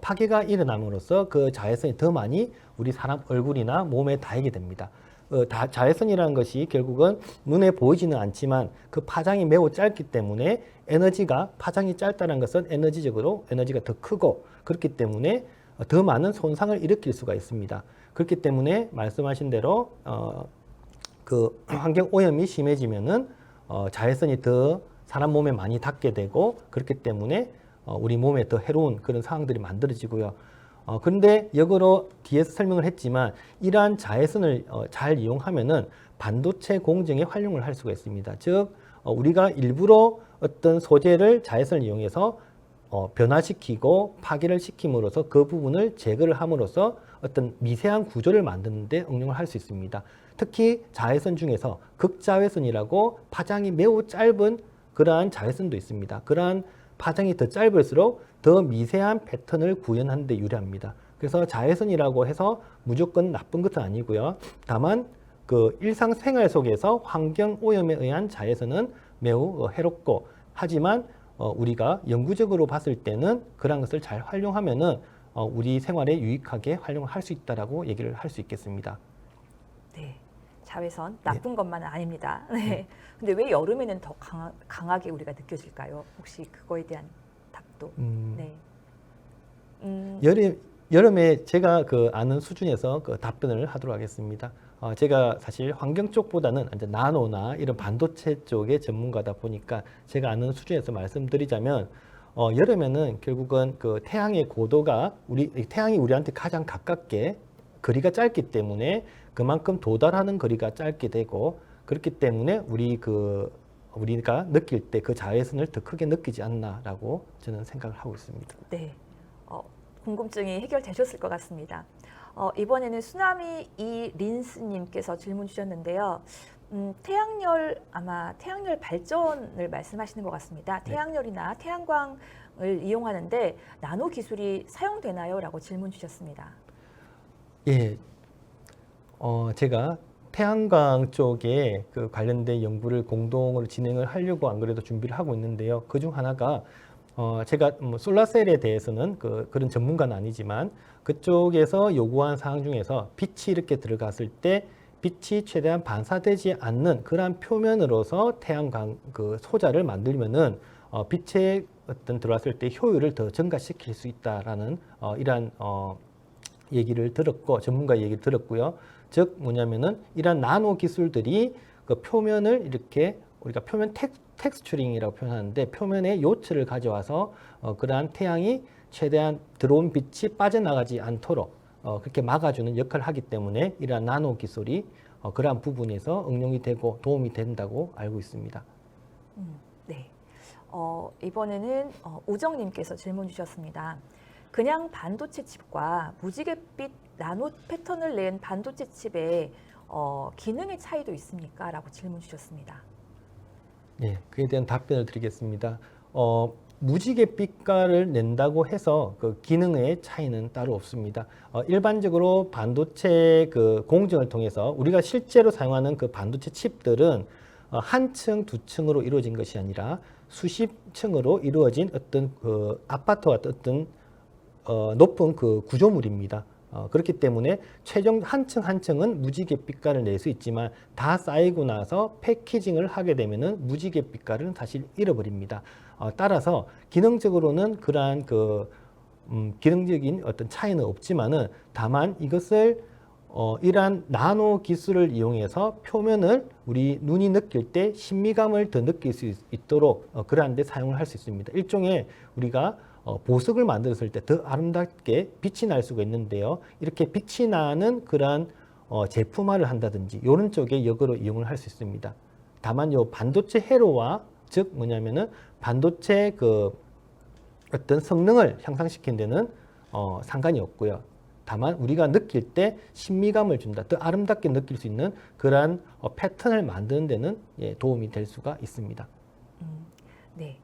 파괴가 일어남으로써 그 자외선이 더 많이 우리 사람 얼굴이나 몸에 닿게 됩니다. 자외선이라는 것이 결국은 눈에 보이지는 않지만 그 파장이 매우 짧기 때문에 파장이 짧다는 것은 에너지가 더 크고 그렇기 때문에 더 많은 손상을 일으킬 수가 있습니다. 그렇기 때문에 말씀하신 대로 그 환경 오염이 심해지면은 자외선이 더 사람 몸에 많이 닿게 되고 그렇기 때문에 우리 몸에 더 해로운 그런 상황들이 만들어지고요. 그런데 역으로 뒤에서 설명을 했지만 이러한 자외선을 잘 이용하면은 반도체 공정에 활용을 할 수가 있습니다. 즉 우리가 일부러 어떤 소재를 자외선을 이용해서 변화시키고 파괴를 시킴으로써 그 부분을 제거를 함으로써 어떤 미세한 구조를 만드는 데 응용을 할 수 있습니다. 특히 자외선 중에서 극자외선이라고 파장이 매우 짧은 그러한 자외선도 있습니다. 그러한 파장이 더 짧을수록 더 미세한 패턴을 구현하는 데 유리합니다. 그래서 자외선이라고 해서 무조건 나쁜 것은 아니고요. 다만 그 일상생활 속에서 환경 오염에 의한 자외선은 매우 해롭고 하지만 우리가 영구적으로 봤을 때는 그런 것을 잘 활용하면은 우리 생활에 유익하게 활용을 할 수 있다라고 얘기를 할 수 있겠습니다. 네, 자외선 나쁜 것만은 아닙니다. 네. 근데 왜 여름에는 더 강하게 우리가 느껴질까요? 혹시 그거에 대한 답도. 네. 여름에 제가 아는 수준에서 답변을 하도록 하겠습니다. 제가 사실 환경 쪽보다는 이제 나노나 이런 반도체 쪽의 전문가다 보니까 제가 아는 수준에서 말씀드리자면 여름에는 결국은 그 태양의 고도가 태양이 우리한테 가장 가깝게 거리가 짧기 때문에 그만큼 도달하는 거리가 짧게 되고 그렇기 때문에 우리가 느낄 때 그 자외선을 더 크게 느끼지 않나라고 저는 생각을 하고 있습니다. 네, 궁금증이 해결되셨을 것 같습니다. 이번에는 수나미 린스님께서 질문 주셨는데요. 아마 태양열 발전을 말씀하시는 것 같습니다. 태양열이나 태양광 이용하는데 나노 기술이 사용되나요? 라고 질문 주셨습니다. 예, 제가 태양광 쪽에 그 관련된 연구를 공동으로 진행을 하려고 안 그래도 준비를 하고 있는데요. 그중 하나가 제가 뭐 솔라셀에 대해서는 그런 전문가는 아니지만 그쪽에서 요구한 사항 중에서 빛이 이렇게 들어갔을 때 빛이 최대한 반사되지 않는 그러한 표면으로서 태양광 그 소자를 만들면은 빛에 어떤 들어왔을 때 효율을 더 증가시킬 수 있다라는 이러한 얘기를 들었고 전문가 얘기를 들었고요. 즉 뭐냐면은 이러한 나노 기술들이 그 표면을 이렇게 우리가 표면 텍스처링이라고 표현하는데 표면에 요철을 가져와서 그러한 태양이 최대한 들어온 빛이 빠져나가지 않도록 그렇게 막아주는 역할을 하기 때문에 이러한 나노 기술이 그러한 부분에서 응용이 되고 도움이 된다고 알고 있습니다. 네. 이번에는 우정님께서 질문 주셨습니다. 그냥 반도체 칩과 무지갯빛 나노 패턴을 낸 반도체 칩의 기능의 차이도 있습니까? 라고 질문 주셨습니다. 네, 그에 대한 답변을 드리겠습니다. 무지개 빛깔을 낸다고 해서 그 기능의 차이는 따로 없습니다. 일반적으로 반도체 그 공정을 통해서 우리가 실제로 사용하는 그 반도체 칩들은 한 층, 두 층으로 이루어진 것이 아니라 수십 층으로 이루어진 어떤 그 아파트와 어떤 높은 그 구조물입니다. 그렇기 때문에 최종 한 층 한 층은 무지개 빛깔을 낼 수 있지만 다 쌓이고 나서 패키징을 하게 되면은 무지개 빛깔은 사실 잃어버립니다. 따라서 기능적으로는 그러한 기능적인 어떤 차이는 없지만은 다만 이것을 이러한 나노 기술을 이용해서 표면을 우리 눈이 느낄 때 신미감을 더 느낄 수 있도록 그러한 데 사용을 할 수 있습니다. 일종의 우리가 보석을 만들었을 때 더 아름답게 빛이 날 수가 있는데요. 이렇게 빛이 나는 그러한 제품화를 한다든지 이런 쪽에 역으로 이용을 할 수 있습니다. 다만 요 반도체 회로와 즉 뭐냐면은 반도체 그 어떤 성능을 향상시키는 데는 상관이 없고요. 다만 우리가 느낄 때 신미감을 준다, 더 아름답게 느낄 수 있는 그러한 패턴을 만드는 데는 도움이 될 수가 있습니다. 네.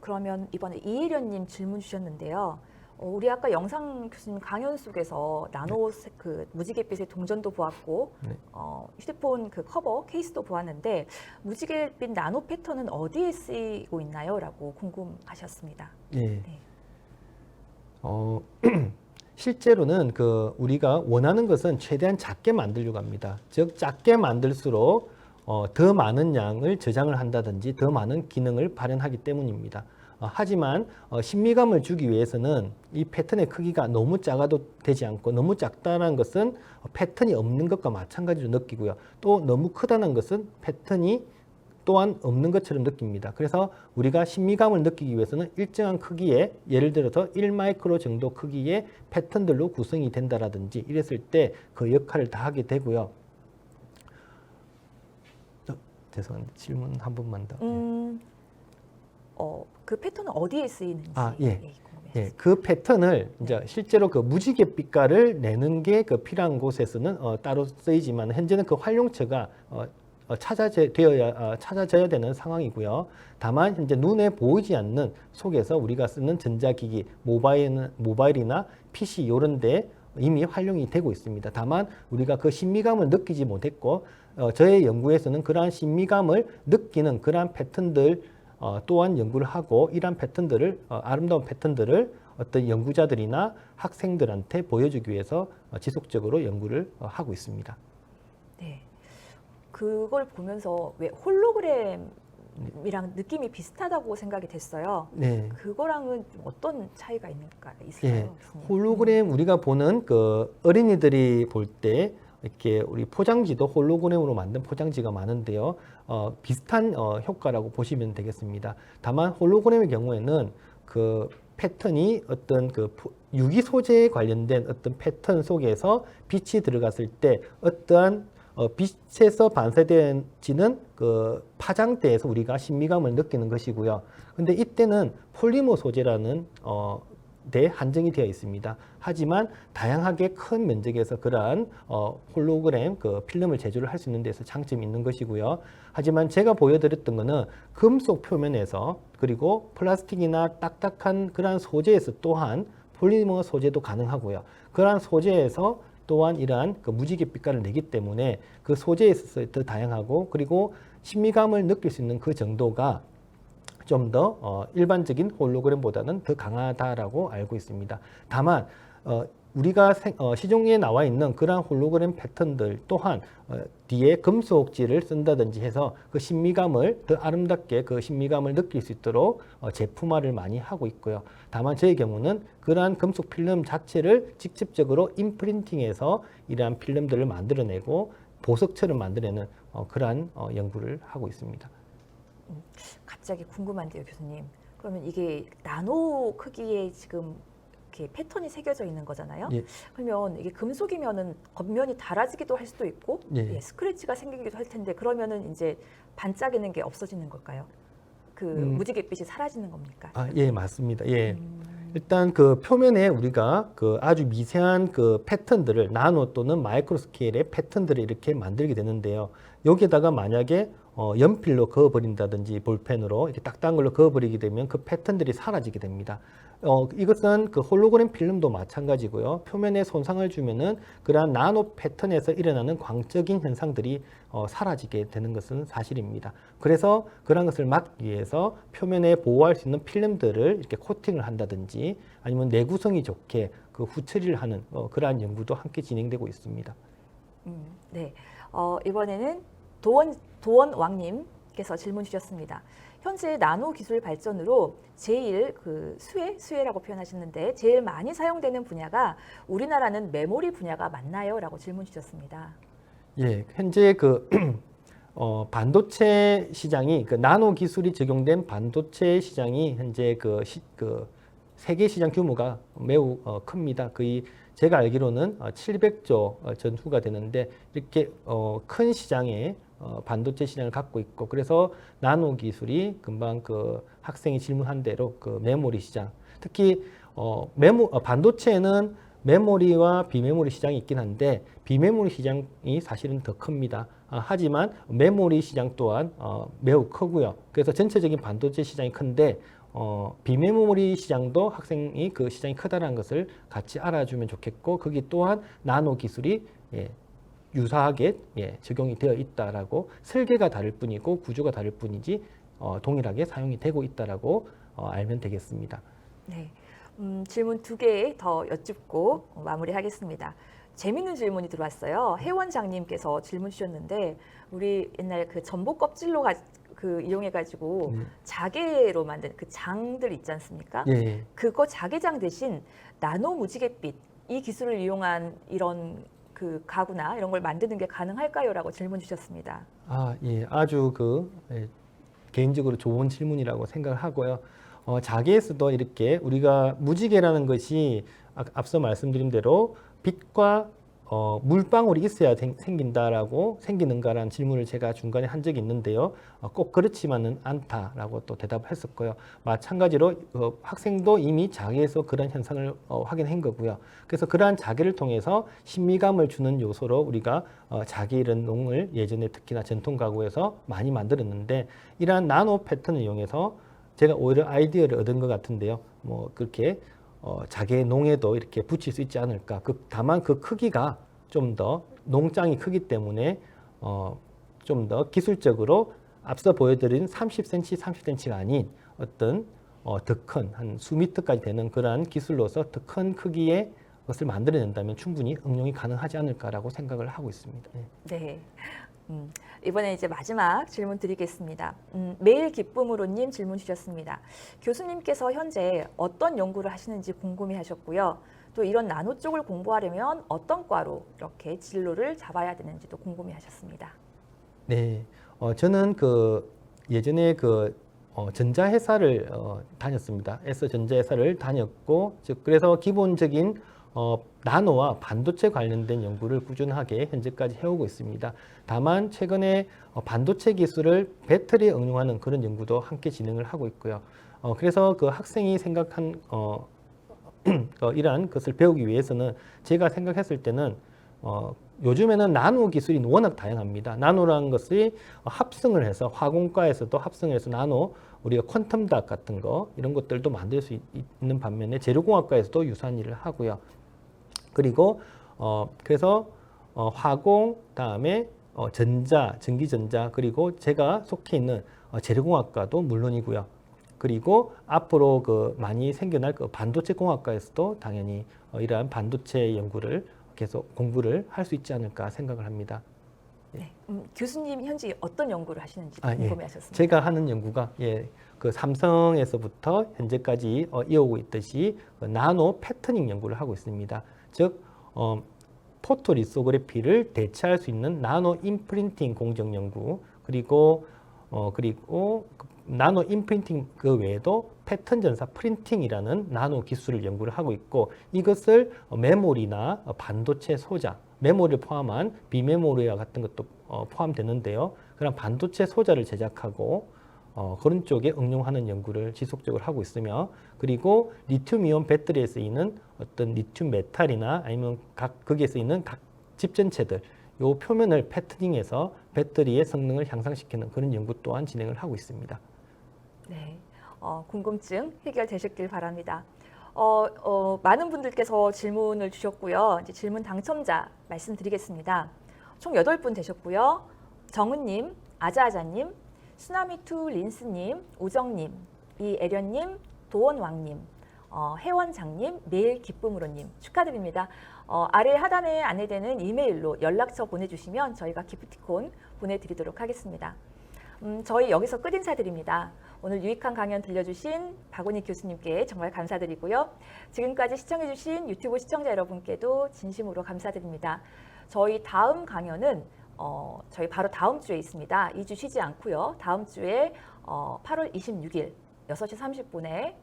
그러면 이번에 이혜련님 질문 주셨는데요. 우리 아까 영상 교수님 강연 속에서 나노 그 무지갯빛의 동전도 보았고 네. 휴대폰 그 커버 케이스도 보았는데 무지갯빛 나노 패턴은 어디에 쓰이고 있나요? 라고 궁금하셨습니다. 예. 네. 실제로는 우리가 원하는 것은 최대한 작게 만들려고 합니다. 즉 작게 만들수록 더 많은 양을 저장을 한다든지 더 많은 기능을 발현하기 때문입니다. 하지만 신미감을 주기 위해서는 이 패턴의 크기가 너무 작아도 되지 않고 너무 작다는 것은 패턴이 없는 것과 마찬가지로 느끼고요. 또 너무 크다는 것은 패턴이 또한 없는 것처럼 느낍니다. 그래서 우리가 신미감을 느끼기 위해서는 일정한 크기의 예를 들어서 1마이크로 정도 크기의 패턴들로 구성이 된다라든지 이랬을 때 그 역할을 다 하게 되고요. 죄송한데 질문 한 번만 더. 그 패턴은 어디에 쓰이는지 궁금해요. 그 패턴을 이제 실제로 그 무지개 빛깔을 내는 게 필요한 곳에서는 따로 쓰이지만 현재는 그 활용처가 찾아져야 되는 상황이고요. 다만 현재 눈에 보이지 않는 속에서 우리가 쓰는 전자기기, 모바일이나 PC 이런 데 이미 활용이 되고 있습니다. 다만 우리가 그 신미감을 느끼지 못했고 저의 연구에서는 그러한 신미감을 느끼는 그러한 패턴들 또한 연구를 하고 이러한 패턴들을 아름다운 패턴들을 어떤 연구자들이나 학생들한테 보여주기 위해서 지속적으로 연구를 하고 있습니다. 네. 그걸 보면서 왜 홀로그램이랑 느낌이 비슷하다고 생각이 됐어요. 네. 그거랑은 좀 어떤 차이가 있을까요? 예, 홀로그램 우리가 보는 그 어린이들이 볼 때 이렇게 우리 포장지도 홀로그램으로 만든 포장지가 많은데요. 비슷한 효과라고 보시면 되겠습니다. 다만 홀로그램의 경우에는 그 패턴이 어떤 그 유기 소재에 관련된 어떤 패턴 속에서 빛이 들어갔을 때 어떠한 빛에서 반사되어지는 그 파장대에서 우리가 신미감을 느끼는 것이고요. 근데 이때는 폴리머 소재라는 대 한정이 되어 있습니다. 하지만 다양하게 큰 면적에서 그러한 홀로그램 그 필름을 제조를 할 수 있는 데서 장점이 있는 것이고요. 하지만 제가 보여드렸던 것은 금속 표면에서 그리고 플라스틱이나 딱딱한 그러한 소재에서 또한 폴리머 소재도 가능하고요. 그러한 소재에서 또한 이러한 그 무지개 빛깔을 내기 때문에 그 소재에 있어서 더 다양하고 그리고 신미감을 느낄 수 있는 그 정도가 좀 더 일반적인 홀로그램보다는 더 강하다라고 알고 있습니다. 다만 우리가 시중에 나와 있는 그러한 홀로그램 패턴들 또한 뒤에 금속질을 쓴다든지 해서 그 신미감을 더 아름답게 그 신미감을 느낄 수 있도록 제품화를 많이 하고 있고요. 다만 저희 경우는 그러한 금속 필름 자체를 직접적으로 임프린팅해서 이러한 필름들을 만들어내고 보석처럼 만들어내는 그러한 연구를 하고 있습니다. 갑자기 궁금한데요, 교수님. 그러면 이게 나노 크기의 지금 이렇게 패턴이 새겨져 있는 거잖아요. 예. 그러면 이게 금속이면은 겉면이 달아지기도 할 수도 있고, 예. 예, 스크래치가 생기기도 할 텐데 그러면은 이제 반짝이는 게 없어지는 걸까요? 그 무지갯빛이 사라지는 겁니까? 예, 맞습니다. 예. 일단 그 표면에 우리가 그 아주 미세한 그 패턴들을 나노 또는 마이크로 스케일의 패턴들을 이렇게 만들게 되는데요. 여기에다가 만약에 연필로 그어버린다든지 볼펜으로 이렇게 딱딱한 걸로 그어버리게 되면 그 패턴들이 사라지게 됩니다. 이것은 그 홀로그램 필름도 마찬가지고요. 표면에 손상을 주면은 그러한 나노 패턴에서 일어나는 광적인 현상들이 사라지게 되는 것은 사실입니다. 그래서 그런 것을 막기 위해서 표면에 보호할 수 있는 필름들을 이렇게 코팅을 한다든지 아니면 내구성이 좋게 그 후처리를 하는 그러한 연구도 함께 진행되고 있습니다. 네. 이번에는 도원 왕님께서 질문 주셨습니다. 현재 나노 기술 발전으로 제일 그 수혜라고 표현하셨는데 제일 많이 사용되는 분야가 우리나라는 메모리 분야가 맞나요? 라고 질문 주셨습니다. 예, 현재 그 반도체 시장이 그 나노 기술이 적용된 반도체 시장이 현재 그 세계 시장 규모가 매우 큽니다. 거의 제가 알기로는 700조 전후가 되는데 이렇게 큰 시장에 반도체 시장을 갖고 있고 그래서 나노 기술이 금방 그 학생이 질문한 대로 그 메모리 시장 특히 반도체는 메모리와 비메모리 시장이 있긴 한데 비메모리 시장이 사실은 더 큽니다. 하지만 메모리 시장 또한 매우 크고요. 그래서 전체적인 반도체 시장이 큰데 비메모리 시장도 학생이 그 시장이 크다는 것을 같이 알아주면 좋겠고 거기 또한 나노 기술이 유사하게 적용이 되어 있다라고 설계가 다를 뿐이고 구조가 다를 뿐이지 동일하게 사용이 되고 있다라고 알면 되겠습니다. 네, 질문 2개 더 여쭙고 마무리하겠습니다. 재밌는 질문이 들어왔어요. 혜원장님께서 질문 주셨는데 우리 옛날 그 전복 껍질로 이용해가지고 자개로 만든 그 장들 있지 않습니까? 예. 그거 자개장 대신 나노 무지갯빛 이 기술을 이용한 이런 그 가구나 이런 걸 만드는 게 가능할까요? 라고 질문 주셨습니다. 예, 아주 개인적으로 좋은 질문이라고 생각을 하고요. 자개에서도 이렇게 우리가 무지개라는 것이 앞서 말씀드린 대로 빛과 물방울이 있어야 생기는가라는 질문을 제가 중간에 한 적이 있는데요. 꼭 그렇지만은 않다라고 또 대답했었고요. 마찬가지로 학생도 이미 자개에서 그런 현상을 확인한 거고요. 그래서 그러한 자개를 통해서 신미감을 주는 요소로 우리가 자개 이런 농을 예전에 특히나 전통 가구에서 많이 만들었는데 이러한 나노 패턴을 이용해서 제가 오히려 아이디어를 얻은 것 같은데요. 뭐 그렇게 자개 농에도 이렇게 붙일 수 있지 않을까. 다만 그 크기가 좀 더 농장이 크기 때문에 좀 더 기술적으로 앞서 보여드린 30cm, 30cm가 아닌 어떤 더 큰 한 수미터까지 되는 그러한 기술로서 더 큰 크기의 것을 만들어낸다면 충분히 응용이 가능하지 않을까라고 생각을 하고 있습니다. 네. 이번에 이제 마지막 질문 드리겠습니다. 매일 기쁨으로님 질문 주셨습니다. 교수님께서 현재 어떤 연구를 하시는지 궁금해하셨고요. 또 이런 나노 쪽을 공부하려면 어떤 과로 이렇게 진로를 잡아야 되는지도 궁금해하셨습니다. 네, 저는 예전에 전자회사를 다녔습니다. 에서 전자회사를 다녔고, 그래서 기본적인 나노와 반도체 관련된 연구를 꾸준하게 현재까지 해오고 있습니다. 다만 최근에 반도체 기술을 배터리에 응용하는 그런 연구도 함께 진행을 하고 있고요. 그래서 그 학생이 생각한 이러한 것을 배우기 위해서는 제가 생각했을 때는 요즘에는 나노 기술이 워낙 다양합니다. 나노라는 것이 합성을 해서 화공과에서도 합성을 해서 나노 우리가 퀀텀 닷 같은 거 이런 것들도 만들 수 있는 반면에 재료공학과에서도 유사한 일을 하고요. 그리고 그래서 화공 다음에 전자, 전기전자 그리고 제가 속해 있는 재료공학과도 물론이고요. 그리고 앞으로 그 많이 생겨날 그 반도체 공학과에서도 당연히 이러한 반도체 연구를 계속 공부를 할 수 있지 않을까 생각을 합니다. 네. 교수님 현재 어떤 연구를 하시는지 예. 궁금해하셨습니다. 제가 하는 연구가 그 삼성에서부터 현재까지 이어오고 있듯이 그 나노 패터닝 연구를 하고 있습니다. 즉 포토리소그래피를 대체할 수 있는 나노 임프린팅 공정 연구 그리고 나노 임프린팅 그 외에도 패턴 전사 프린팅이라는 나노 기술을 연구를 하고 있고 이것을 메모리나 반도체 소자, 메모리를 포함한 비메모리와 같은 것도 포함되는데요. 그런 반도체 소자를 제작하고 그런 쪽에 응용하는 연구를 지속적으로 하고 있으며 그리고 리튬이온 배터리에 쓰이는 어떤 리튬 메탈이나 아니면 거기에 쓰이는 각 집전체들 요 표면을 패터닝해서 배터리의 성능을 향상시키는 그런 연구 또한 진행을 하고 있습니다. 네, 궁금증 해결되셨길 바랍니다. 많은 분들께서 질문을 주셨고요. 이제 질문 당첨자 말씀드리겠습니다. 총 8분 되셨고요. 정은님, 아자아자님, 쓰나미투 린스님, 우정님, 이애련님, 도원왕님, 혜원장님, 매일 기쁨으로님 축하드립니다. 아래 하단에 안내되는 이메일로 연락처 보내주시면 저희가 기프티콘 보내드리도록 하겠습니다. 저희 여기서 끝 인사드립니다. 오늘 유익한 강연 들려주신 박은희 교수님께 정말 감사드리고요. 지금까지 시청해주신 유튜브 시청자 여러분께도 진심으로 감사드립니다. 저희 다음 강연은 저희 바로 다음 주에 있습니다. 2주 쉬지 않고요. 다음 주에 8월 26일 6시 30분에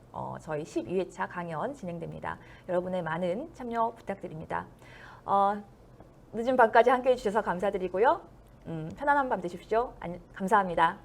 저희 12회차 강연 진행됩니다. 여러분의 많은 참여 부탁드립니다. 늦은 밤까지 함께해 주셔서 감사드리고요. 편안한 밤 되십시오. 감사합니다.